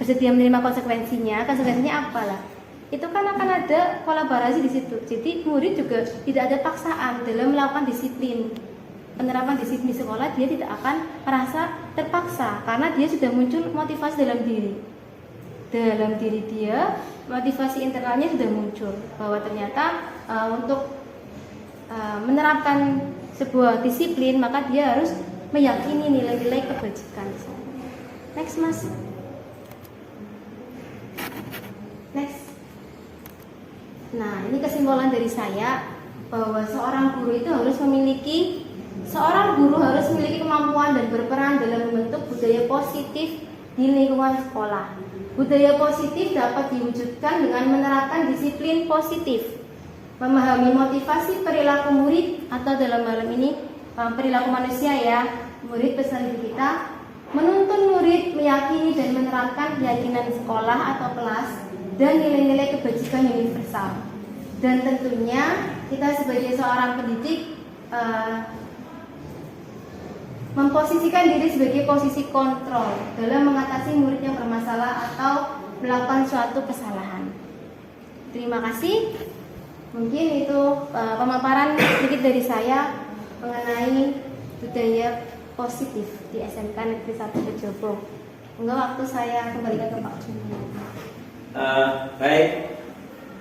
bersedia menerima konsekuensinya apalah, itu kan akan ada kolaborasi di situ. Jadi murid juga tidak ada paksaan dalam melakukan disiplin, penerapan disiplin di sekolah. Dia tidak akan merasa terpaksa karena dia sudah muncul motivasi dalam diri dia, motivasi internalnya sudah muncul bahwa ternyata untuk menerapkan sebuah disiplin maka dia harus meyakini nilai-nilai kebajikan. Next mas. Next. Nah ini kesimpulan dari saya bahwa seorang guru harus memiliki kemampuan dan berperan dalam membentuk budaya positif di lingkungan sekolah. Budaya positif dapat diwujudkan dengan menerapkan disiplin positif, memahami motivasi perilaku murid atau dalam hal ini perilaku manusia ya, murid pesan diri kita, menuntun murid meyakini dan menerapkan keyakinan sekolah atau kelas dan nilai-nilai kebajikan universal. Dan tentunya kita sebagai seorang pendidik memposisikan diri sebagai posisi kontrol dalam mengatasi murid yang bermasalah atau melakukan suatu kesalahan. Terima kasih. Mungkin itu pemaparan sedikit dari saya mengenai budaya positif di SMK Negeri 1 Bejobo. Enggak, waktu saya kembalikan ke Pak Juni. Baik,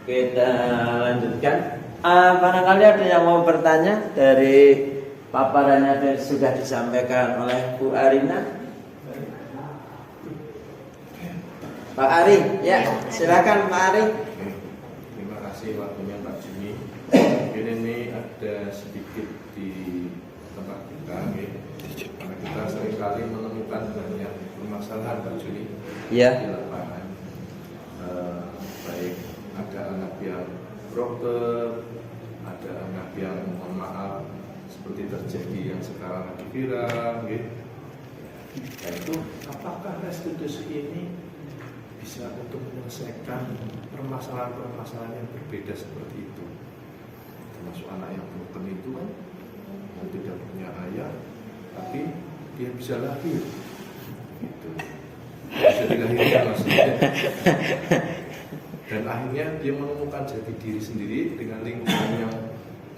kita lanjutkan. Barangkali ada yang mau bertanya dari paparannya yang sudah disampaikan oleh Bu Arina. Pak Ari, ya silakan Pak Ari. Terima kasih waktunya Pak Jimmy. Mungkin ini ada sedikit di tempat kita, karena kita seringkali menemukan banyak permasalahan Pak Juni di lapangan. Baik ada anak yang broker, ada anak yang mohon maaf seperti terjadi yang sekarang lagi viral, Nah itu apakah restitusi ini bisa untuk menyelesaikan permasalahan-permasalahan yang berbeda seperti itu? Termasuk anak yang broken itu kan yang tidak punya ayah, tapi dia bisa lahir, gitu. Bisa dilahirkan maksudnya. Dan akhirnya dia menemukan jati diri sendiri dengan lingkungan yang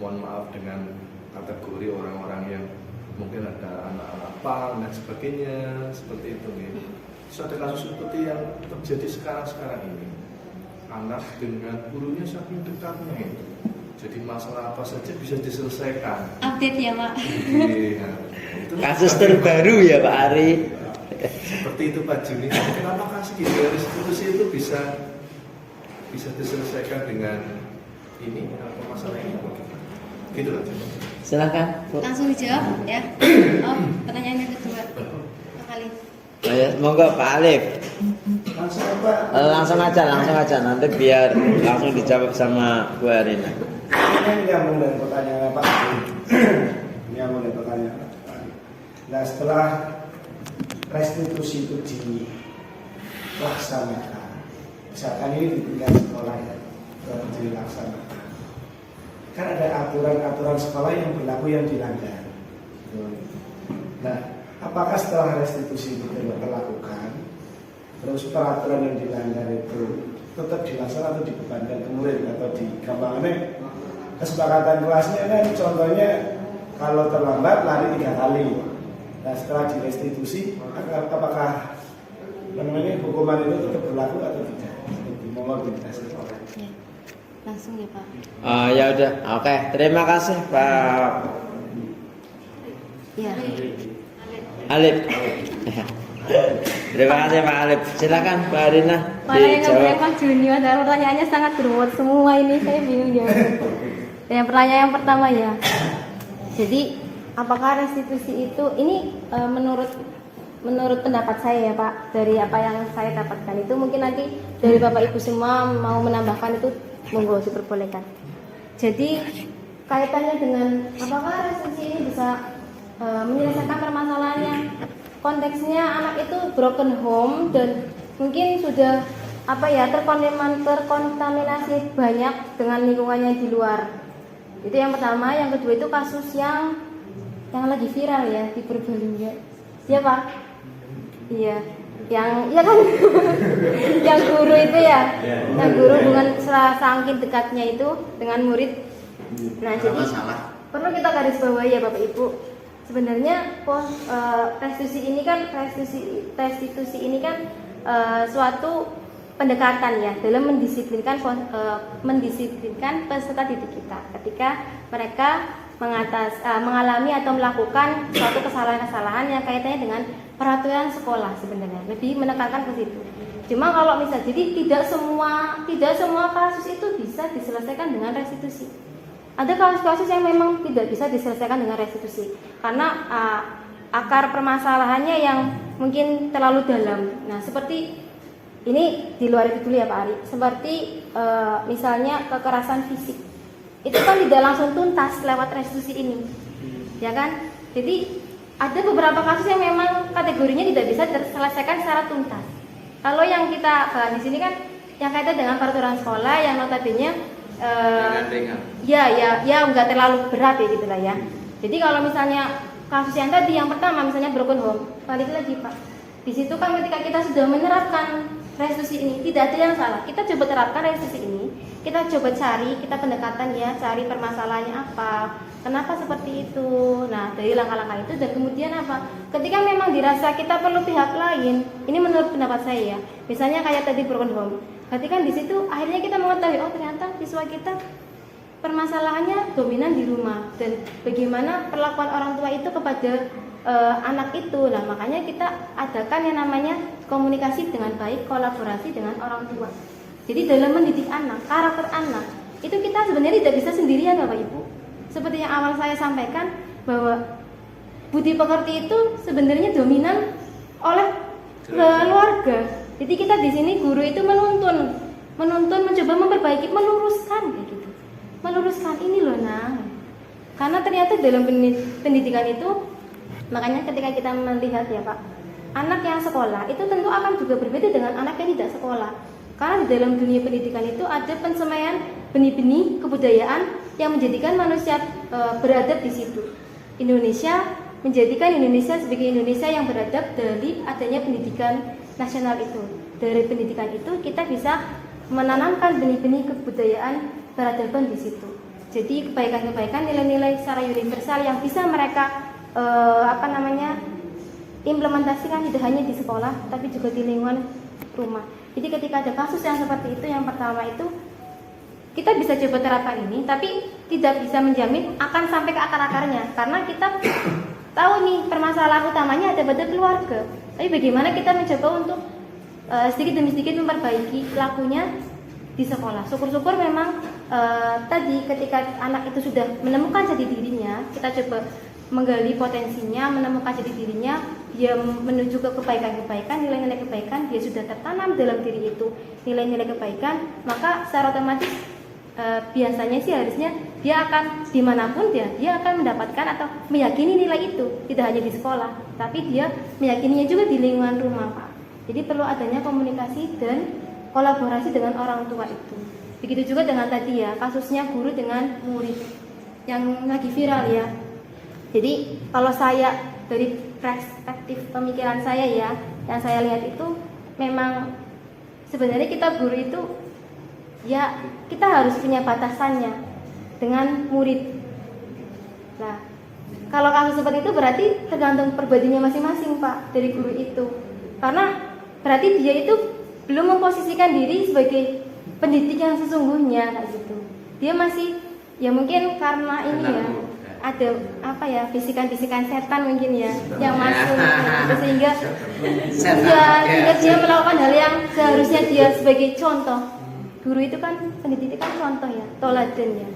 mohon maaf dengan kategori orang-orang yang mungkin ada anak-anak pang dan sebagainya seperti itu Terus ada kasus seperti yang terjadi sekarang ini, anak dengan gurunya saking dekatnya itu, jadi masalah apa saja bisa diselesaikan. Update ya Pak. Iya, itu Kasus terbaru ya Pak Ari. seperti itu Pak Juni. Kenapa kasus restitusi itu bisa diselesaikan dengan ini masalah ini? Gitu aja. Silakan Bu. Langsung dijawab ya. Oh, pertanyaan yang kedua. Pak Khalid. Ya, monggo Pak Alif. Langsung aja nanti biar langsung dijawab sama Bu Arina. Ini yang mulai pertanyaan Pak. Nah setelah restitusi itu dilaksanakan, misalkan ini di tingkat sekolah ya, dilaksanakan, kan ada aturan-aturan sekolah yang berlaku yang dilanggar. Nah, apakah setelah restitusi itu dilakukan, terus peraturan yang dilanggar itu tetap dilaksanakan atau dibebankan ke murid atau digampangkan? Kesepakatan kelasnya kan contohnya kalau terlambat lari 3 kali. Nah setelah direstitusi apakah hukuman itu tetap berlaku atau tidak? Mohon dijelaskan. Ya. Langsung ya Pak. Ya udah, oke. Terima kasih Pak Ya. Alif. Terima kasih Pak Alif. Silakan Pak Arina Mana yang dijawab. ngambil Pak Junior? Pertanyaannya sangat berbobot semua ini, saya bingung ya. Yang pertanyaan yang pertama ya. Jadi apakah restitusi itu ini menurut pendapat saya ya Pak, dari apa yang saya dapatkan itu mungkin nanti dari Bapak Ibu semua mau menambahkan itu monggo diperbolehkan. Jadi kaitannya dengan apakah restitusi ini bisa menyelesaikan permasalahannya, konteksnya anak itu broken home dan mungkin sudah terkontaminasi banyak dengan lingkungannya di luar. Itu yang pertama. Yang kedua itu kasus yang lagi viral ya di Purbalingga. Iya Pak? Iya. Yang iya kan? Yang guru itu ya. Yang guru dengan saking dekatnya itu dengan murid. Nah, jadi perlu kita garis bawahi ya Bapak Ibu. Sebenarnya restitusi ini kan suatu pendekatan ya dalam mendisiplinkan peserta didik kita ketika mereka mengalami atau melakukan suatu kesalahan-kesalahan yang kaitannya dengan peraturan sekolah. Sebenarnya lebih menekankan ke situ. Cuma kalau misalnya jadi tidak semua kasus itu bisa diselesaikan dengan restitusi. Ada kasus-kasus yang memang tidak bisa diselesaikan dengan restitusi karena akar permasalahannya yang mungkin terlalu dalam. Nah, seperti ini di luar itu dulu ya Pak Ari. Seperti misalnya kekerasan fisik, itu kan tidak langsung tuntas lewat restitusi ini, ya kan? Jadi ada beberapa kasus yang memang kategorinya tidak bisa terselesaikan secara tuntas. Kalau yang kita bahas di sini kan yang kaitan dengan peraturan sekolah yang notabene ya nggak terlalu berat ya gitulah ya. Jadi kalau misalnya kasus yang tadi yang pertama misalnya broken home, balik lagi Pak. Di situ kan ketika kita sudah menerapkan restitusi ini tidak ada yang salah. Kita coba terapkan restitusi ini, kita coba cari, kita pendekatan ya, cari permasalahannya apa, kenapa seperti itu. Nah dari langkah-langkah itu dan kemudian apa? Ketika memang dirasa kita perlu pihak lain, ini menurut pendapat saya ya. Misalnya kayak tadi broken home, berarti kan di situ akhirnya kita mengetahui oh ternyata siswa kita permasalahannya dominan di rumah dan bagaimana perlakuan orang tua itu kepada anak itu. Nah, makanya kita adakan yang namanya komunikasi dengan baik, kolaborasi dengan orang tua. Jadi dalam mendidik anak, karakter anak itu kita sebenarnya tidak bisa sendirian Bapak Ibu. Seperti yang awal saya sampaikan bahwa budi pekerti itu sebenarnya dominan oleh keluarga. Jadi kita di sini guru itu menuntun, mencoba memperbaiki, meluruskan kayak gitu. Meluruskan ini loh Nang. Karena ternyata dalam pendidikan itu, makanya ketika kita melihat ya Pak, anak yang sekolah itu tentu akan juga berbeda dengan anak yang tidak sekolah. Karena di dalam dunia pendidikan itu ada pensemaian benih-benih kebudayaan yang menjadikan manusia beradab di situ. Indonesia menjadikan Indonesia sebagai Indonesia yang beradab dari adanya pendidikan nasional itu. Dari pendidikan itu kita bisa menanamkan benih-benih kebudayaan peradaban di situ. Jadi kebaikan-kebaikan, nilai-nilai secara universal yang bisa mereka implementasikan tidak hanya di sekolah tapi juga di lingkungan rumah. Jadi ketika ada kasus yang seperti itu, yang pertama itu kita bisa coba terapkan ini, tapi tidak bisa menjamin akan sampai ke akar-akarnya karena kita tahu nih permasalahan utamanya ada pada keluarga. Tapi bagaimana kita mencoba untuk sedikit demi sedikit memperbaiki lakunya di sekolah. Syukur-syukur memang tadi ketika anak itu sudah menemukan jati dirinya, kita coba menggali potensinya, menemukan jati dirinya, dia menuju ke kebaikan-kebaikan, nilai-nilai kebaikan, dia sudah tertanam dalam diri itu nilai-nilai kebaikan, maka secara otomatis biasanya sih harusnya dia akan dimanapun dia akan mendapatkan atau meyakini nilai itu, tidak hanya di sekolah, tapi dia meyakininya juga di lingkungan rumah Pak. Jadi perlu adanya komunikasi dan kolaborasi dengan orang tua itu. Begitu juga dengan tadi ya, kasusnya guru dengan murid yang lagi viral ya. Jadi kalau saya dari perspektif pemikiran saya ya, yang saya lihat itu memang sebenarnya kita guru itu ya kita harus punya batasannya dengan murid. Nah, kalau kasus seperti itu berarti tergantung pribadinya masing-masing Pak dari guru itu. Karena berarti dia itu belum memposisikan diri sebagai pendidik yang sesungguhnya kayak gitu. Dia masih ya mungkin karena ini ya ada bisikan-bisikan setan mungkin ya yang masuk gitu, sehingga dia melakukan hal yang seharusnya dia sebagai contoh. Guru itu kan pendidik itu kan contoh ya, toladan ya.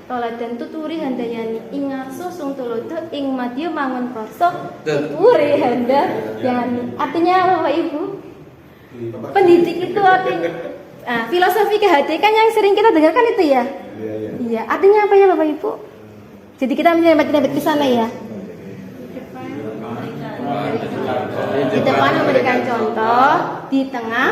Toladan tuturi handayani ingat susung tulodo ing madya mangun korso tuturi handayani. Artinya apa Bapak Ibu? Pendidik itu artinya filosofi kehadekan yang sering kita dengarkan itu ya. Iya, artinya apa ya Bapak Ibu? Jadi kita menyelamatkan ke sana ya. Di depan memberikan contoh, di tengah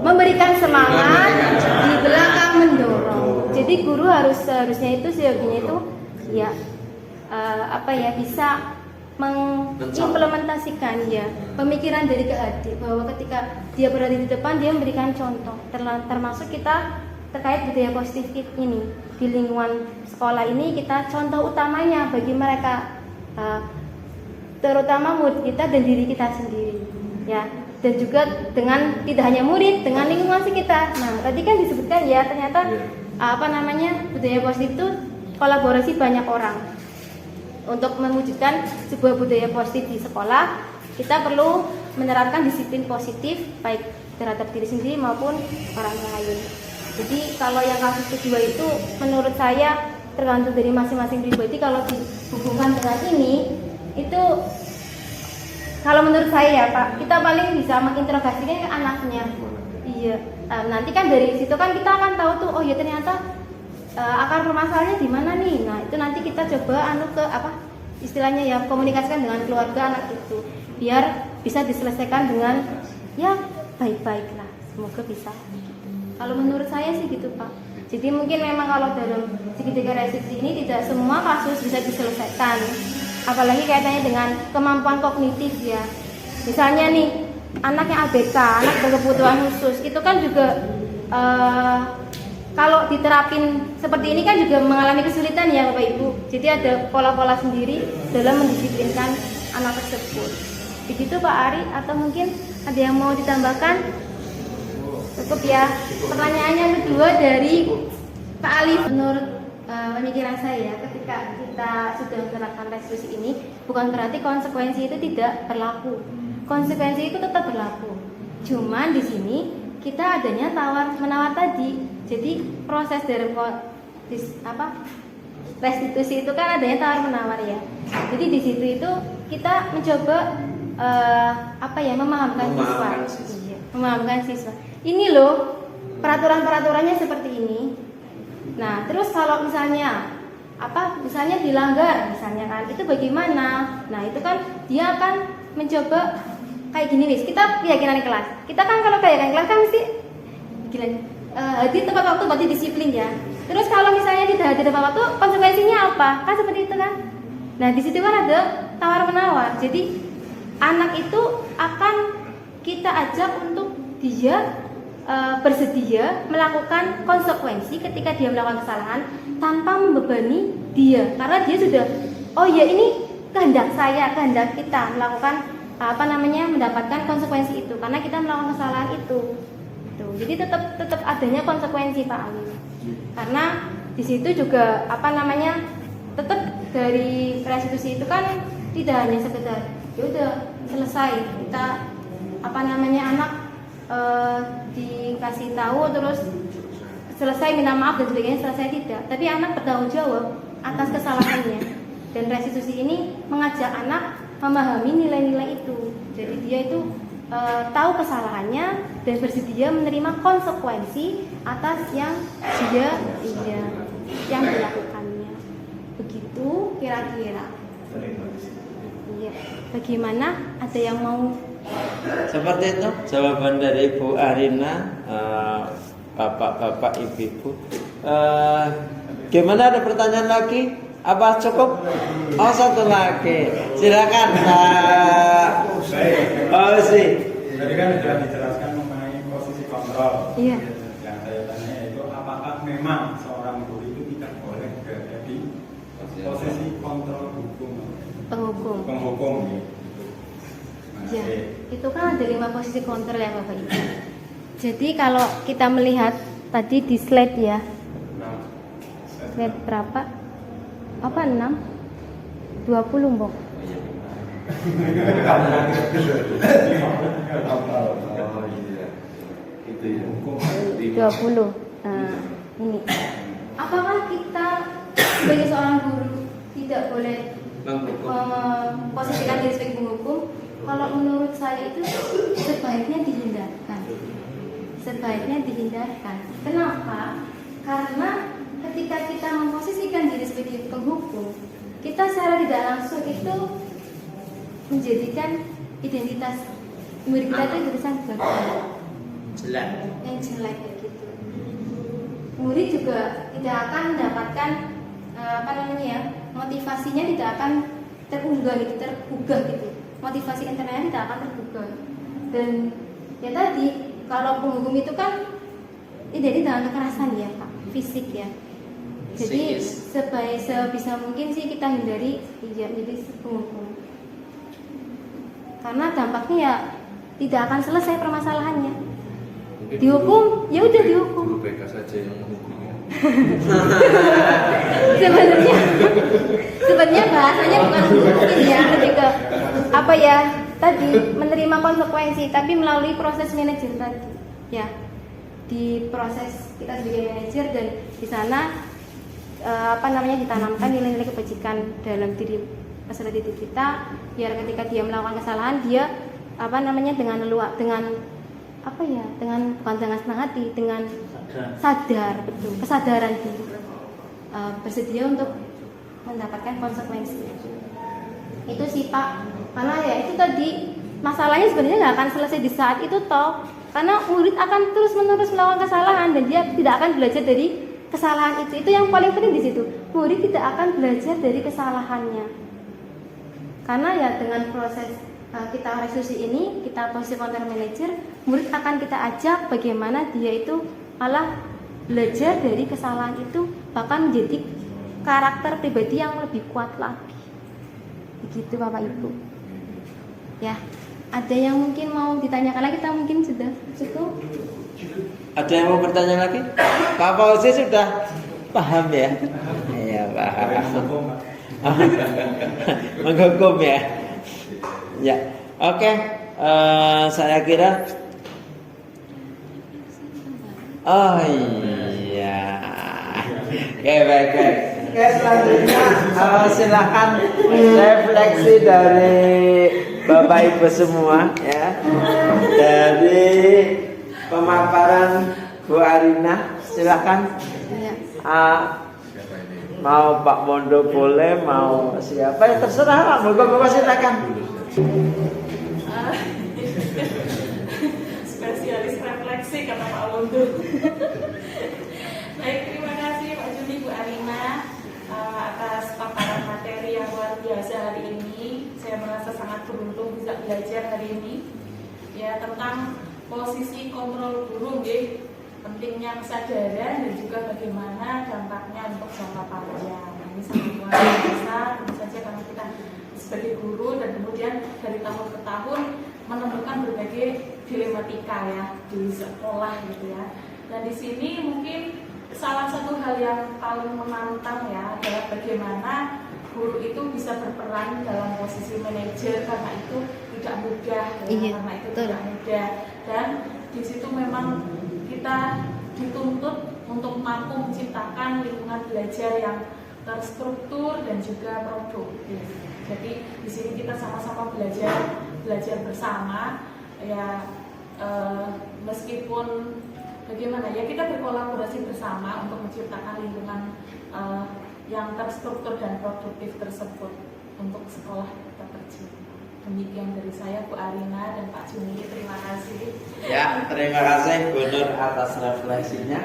memberikan semangat, di belakang mendorong. Jadi guru seharusnya itu seyoginya itu ya bisa mengimplementasikan ya pemikiran dari kehadir bahwa ketika dia berada di depan dia memberikan contoh, termasuk kita terkait budaya positif ini di lingkungan sekolah ini kita contoh utamanya bagi mereka, terutama murid kita dan diri kita sendiri ya, dan juga dengan tidak hanya murid, dengan lingkungan sekitar. Nah tadi kan disebutkan ya ternyata budaya positif itu kolaborasi banyak orang. Untuk mewujudkan sebuah budaya positif di sekolah, kita perlu menerapkan disiplin positif baik terhadap diri sendiri maupun orang lain. Jadi kalau yang kasus kedua itu menurut saya tergantung dari masing-masing pribadi. Kalau dihubungkan dengan ini, itu kalau menurut saya ya Pak, kita paling bisa menginterogasikan ke anaknya. Iya, nanti kan dari situ kan kita akan tahu tuh, oh ya ternyata akar permasalahannya di mana nih. Nah itu nanti kita coba istilahnya ya komunikasikan dengan keluarga anak itu, biar bisa diselesaikan dengan ya baik-baik lah. Semoga bisa. Kalau menurut saya sih gitu Pak. Jadi mungkin memang kalau dalam segitiga reaksi ini tidak semua kasus bisa diselesaikan. Apalagi kaitannya dengan kemampuan kognitif ya. Misalnya nih anak yang ABK, anak berkebutuhan khusus, itu kan juga kalau diterapin seperti ini kan juga mengalami kesulitan ya Bapak Ibu. Jadi ada pola-pola sendiri dalam mendisiplinkan anak tersebut. Begitu Pak Ari, atau mungkin ada yang mau ditambahkan? Cukup ya. Pertanyaannya kedua dari Pak Ali. Menurut pemikiran saya, ketika kita sudah menerapkan restitusi ini, bukan berarti konsekuensi itu tidak berlaku. Konsekuensi itu tetap berlaku. Cuman di sini kita adanya tawar menawar tadi. Jadi proses dari restitusi itu kan adanya tawar menawar ya. Jadi di situ itu kita mencoba memahamkan siswa. Iya, memahamkan siswa. Ini loh peraturan-peraturannya seperti ini. Nah, terus kalau misalnya dilanggar misalnya kan, itu bagaimana? Nah, itu kan dia akan mencoba kayak gini nih. Kita keyakinan kelas. Kita kan kalau keyakinan kelas kan mesti hadir tepat waktu berarti disiplin ya. Terus kalau misalnya tidak hadir tepat waktu, konsekuensinya apa? Kan seperti itu kan? Nah, di situ kan ada tawar menawar. Jadi anak itu akan kita ajak untuk dia bersedia melakukan konsekuensi ketika dia melakukan kesalahan tanpa membebani dia, karena dia sudah ini kehendak kita melakukan mendapatkan konsekuensi itu karena kita melakukan kesalahan itu. Jadi tetap adanya konsekuensi Pak Ali, karena di situ juga tetap dari restitusi itu kan tidak hanya sekedar ya udah selesai kita anak dikasih tahu terus selesai minta maaf dan sebagainya, selesai tidak, tapi anak bertanggung jawab atas kesalahannya. Dan restitusi ini mengajak anak memahami nilai-nilai itu. Jadi dia itu tahu kesalahannya dan bersedia menerima konsekuensi atas yang dilakukannya. Begitu kira-kira. Iya. Bagaimana? Ada yang mau? Seperti itu jawaban dari Bu Arina, bapak-bapak, ibu-ibu. Gimana, ada pertanyaan lagi? Apa cukup? Oh, satu lagi. Silakan Pak. Oh sih. Tadi kan sudah dijelaskan mengenai posisi kontrol. Iya. Yang saya tanya itu apakah memang seorang guru itu tidak boleh berada di posisi kontrol hukum? Penghukum. Ya, itu kan ada 5 posisi kontrol ya Bapak Ibu. Jadi kalau kita melihat tadi di slide ya, slide berapa? 6? 20 Mbok. 20. Nah, ini. Apakah kita sebagai seorang guru tidak boleh memposisikan diri sebagai penghukum? Kalau menurut saya itu sebaiknya dihindarkan. Kenapa? Karena ketika kita memposisikan diri sebagai penghukum, kita secara tidak langsung itu menjadikan identitas murid kita itu jadi sangat jelek begitu. Murid juga tidak akan mendapatkan motivasinya tidak akan tergugah gitu. Motivasi internalnya tidak akan tergugah. Dan ya tadi kalau penghukum itu kan identik dengan kekerasan ya Pak, fisik ya. Jadi sebisa mungkin sih kita hindari jadi penghukum. Karena dampaknya ya tidak akan selesai permasalahannya. Dihukum, ya udah dihukum. Guru BK saja yang menghukumnya. Sebenarnya bahasanya bukan mungkin ya, lebih ke tadi menerima konsekuensi, tapi melalui proses manajer tadi ya, di proses kita sebagai manajer dan di sana ditanamkan nilai-nilai kebajikan dalam diri peserta didik kita, biar ketika dia melakukan kesalahan dia bukan dengan senang hati, dengan sadar, betul, kesadaran diri, bersedia untuk mendapatkan konsekuensi. Itu sih Pak, karena ya itu tadi masalahnya sebenarnya nggak akan selesai di saat itu toh, karena murid akan terus-menerus melakukan kesalahan dan dia tidak akan belajar dari kesalahan itu yang paling penting di situ. Murid tidak akan belajar dari kesalahannya, karena ya dengan proses kita restitusi ini, kita posisi counter manager, murid akan kita ajak bagaimana dia itu malah belajar dari kesalahan itu, bahkan menjadi karakter pribadi yang lebih kuat lagi. Begitu Bapak Ibu. Ya, ada yang mungkin mau ditanyakan lagi? Kita mungkin sudah cukup. Ada yang mau bertanya lagi? Pak Fauzi sudah paham ya? Iya paham. Menghukum ya. Ya, oke. Saya kira. Oh iya. Oke baik. Oke selanjutnya silakan refleksi dari Bapak Ibu semua ya. Dari pemaparan Bu Arina, silakan. Mau Pak Mondo boleh, mau siapa ya terserah lah. Bapak silakan. Spesialis refleksi kata Pak Mondo. Baik, terima kasih Pak Juni, Bu Arina atas paparan materi yang luar biasa hari ini. Saya merasa sangat beruntung bisa belajar hari ini ya tentang posisi kontrol guru, pentingnya kesadaran dan juga bagaimana dampaknya untuk jangka panjang. Ini sangat luar biasa, tentu saja karena kita sebagai guru dan kemudian dari tahun ke tahun menemukan berbagai dilematika ya di sekolah gitu ya. Dan di sini mungkin salah satu hal yang paling menantang ya adalah bagaimana guru itu bisa berperan dalam posisi manajer, karena itu tidak mudah ya, karena itu tidak mudah, dan di situ memang kita dituntut untuk mampu menciptakan lingkungan belajar yang terstruktur dan juga produktif. Jadi di sini kita sama-sama belajar bersama ya, meskipun bagaimana ya kita berkolaborasi bersama untuk menciptakan lingkungan yang terstruktur dan produktif tersebut untuk sekolah kita terjun. Demikian dari saya, Bu Arina dan Pak Juni. Terima kasih. Ya, terima kasih Bu Nur atas refleksinya.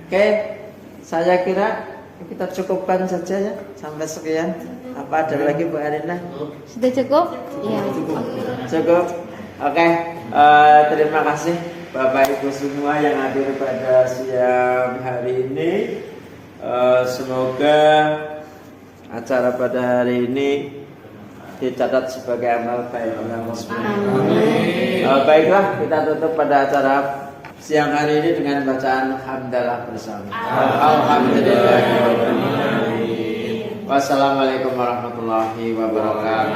Oke, saya kira kita cukupkan saja ya sampai sekian. Apa ada lagi Bu Arina? Sudah cukup? Iya. Cukup. Oke, terima kasih Bapak Ibu semua yang hadir pada siang hari ini. Semoga acara pada hari ini dicatat sebagai amal baik oleh Allah Subhanahu. Baiklah, kita tutup pada acara siang hari ini dengan bacaan hamdalah bersama. Alhamdulillah. Wassalamualaikum warahmatullahi wabarakatuh.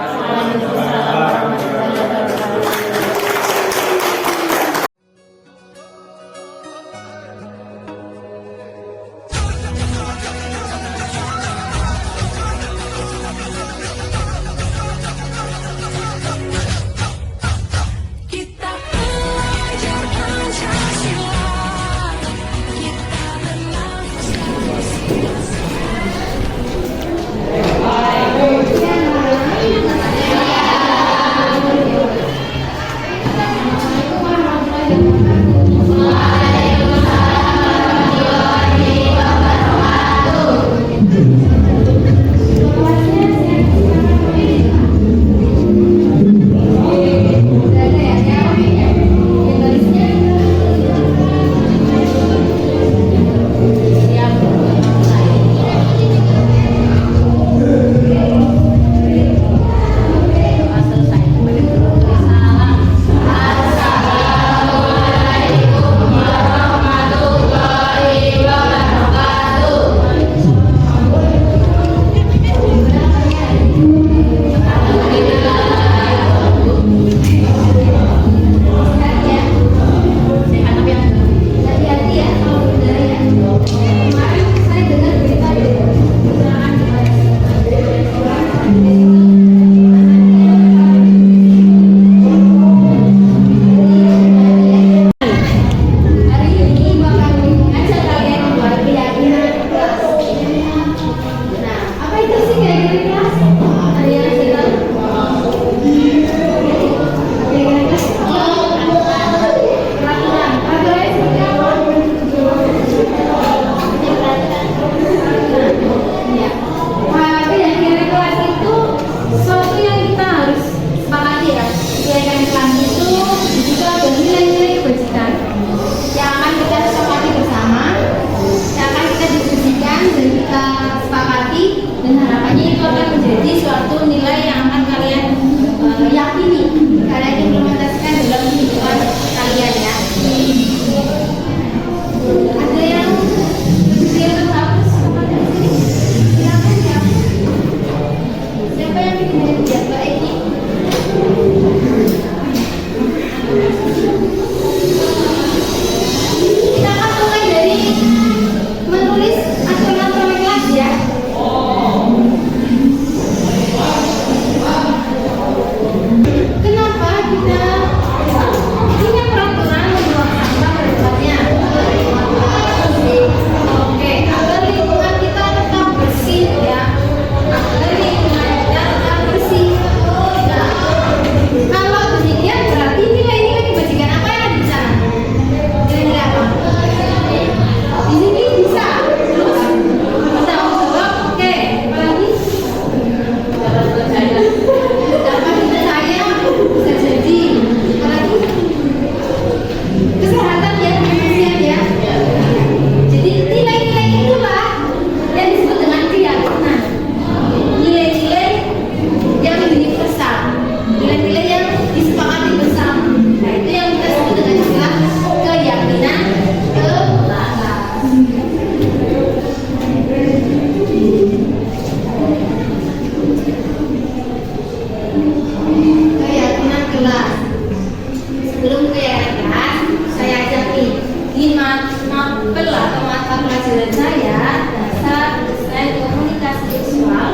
mapel atau mata pelajaran saya dasar desain komunikasi visual.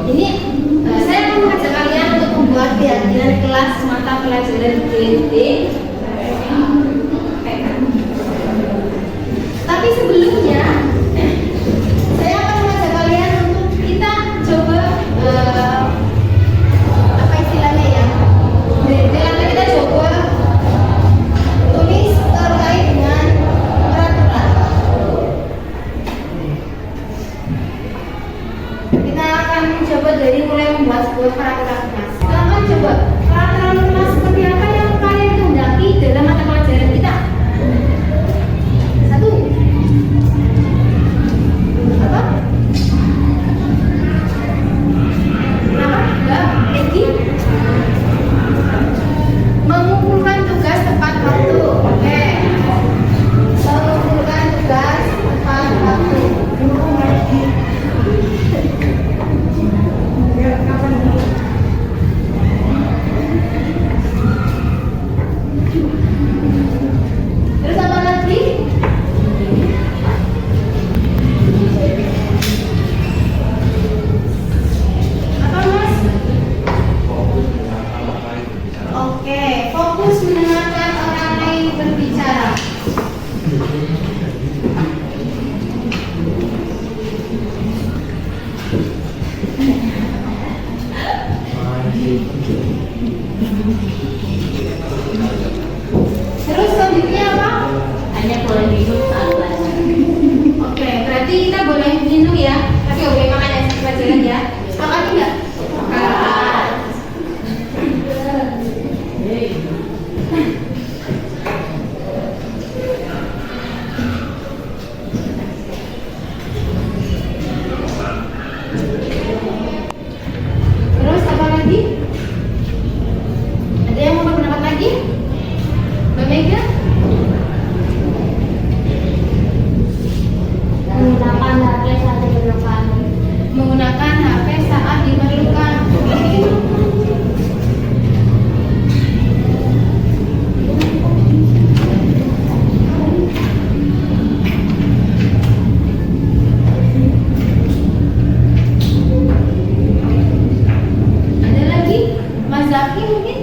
Ini saya akan mengajak kalian untuk membuat keyakinan kelas mata pelajaran GD. Tapi sebelumnya saya akan mengajak kalian untuk kita coba apa istilahnya ya? Kita coba tulis terkait dengan peraturan. Kita akan mencoba dari mulai membuat sebuah peraturan kelas. Kita akan coba peraturan kelas seperti apa yang kalian kehendaki dalam mata pelajaran kita. Satu. Apa? Kenapa? Enggak. Egi? Mengumpulkan tugas tepat waktu. Oke. Mengumpulkan tugas tepat waktu. Terus apa lagi? Apa mas? Oke, fokus mendengarkan orang lain berbicara. Terus selanjutnya apa? Hanya boleh minum saat belajar. Oke, berarti kita boleh minum ya, tapi nggak boleh makan ya saat pelajaran ya. Makan enggak? Makan. Terus apa lagi? Ada yang mau berpendapat lagi? Mbak Mega? Menggunakan HP saat diperlukan. Menggunakan HP saat diperlukan. Ada lagi? Mas Zaki mungkin?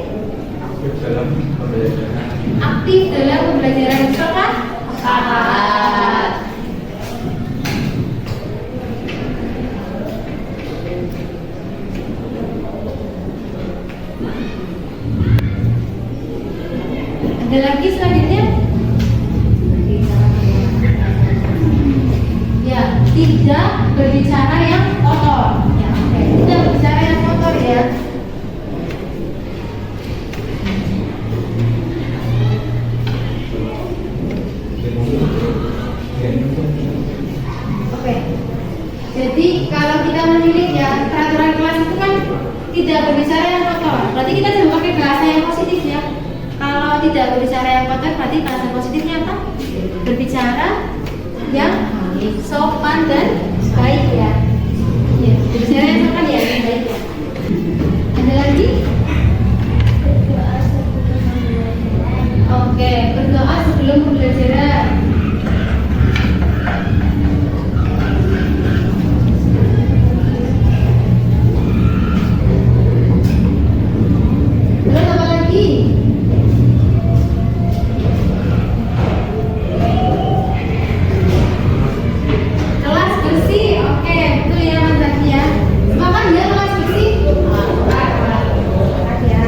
Aktif dalam pembelajaran sekolah? Sepakat. Ada lagi selanjutnya? Ya, tidak berbicara yang kotor. Ya, oke. Tidak berbicara yang kotor ya. Oke. Jadi kalau kita memilih ya peraturan kelas itu kan tidak berbicara yang kotor. Berarti kita coba pakai bahasa yang positif ya. Kalau tidak berbicara yang kotor berarti bahasa positifnya apa? Berbicara yang sopan dan baik ya. Ya, berbicara yang sopan ya, yang baik ya. Ada lagi? Oke, berdoa sebelum pembelajaran. Terus apa lagi? Kelas bersih, oke, betul ya Mas Zaki ya. Semangat ya kelas bersih. Semangat ya.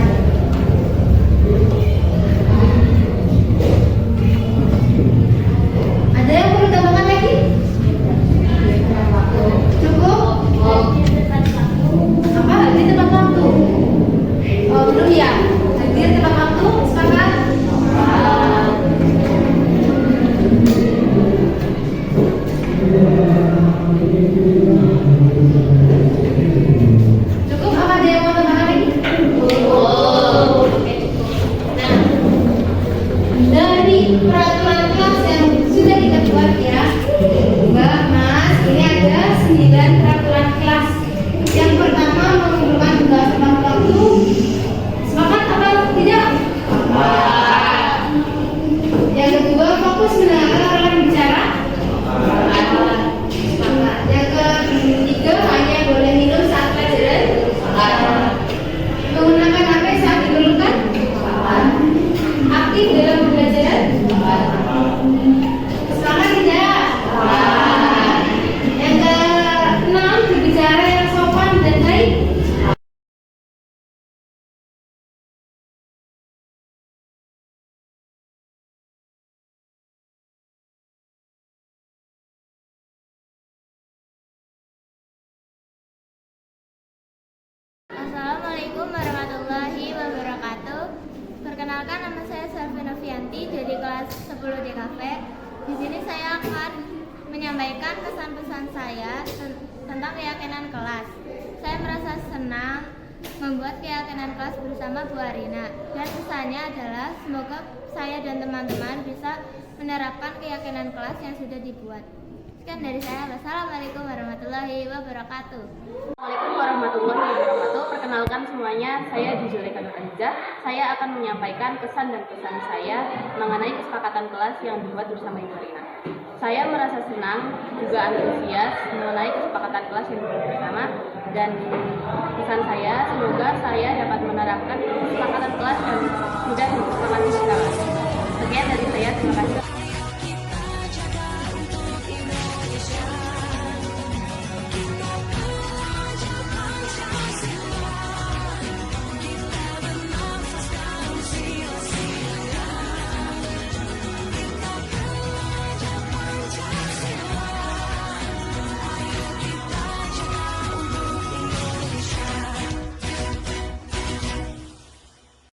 Assalamualaikum warahmatullahi wabarakatuh. Perkenalkan, nama saya Selvina Fianti dari kelas 10 DKV. Di sini saya akan menyampaikan kesan-pesan saya tentang keyakinan kelas. Saya merasa senang membuat keyakinan kelas bersama Bu Arina, dan pesannya adalah semoga saya dan teman-teman bisa menerapkan keyakinan kelas yang sudah dibuat. Sekian dari saya. Wassalamualaikum warahmatullahi wabarakatuh. Assalamualaikum warahmatullahi wabarakatuh. Perkenalkan semuanya, saya Juzulika Nur Aziza. Saya akan menyampaikan kesan dan pesan saya mengenai kesepakatan kelas yang dibuat bersama Ibu Rina. Saya merasa senang, juga antusias mengenai kesepakatan kelas yang dibuat bersama, dan pesan saya semoga saya dapat menerapkan kesepakatan kelas yang sudah disepakati bersama. Sekian dari saya, terima kasih.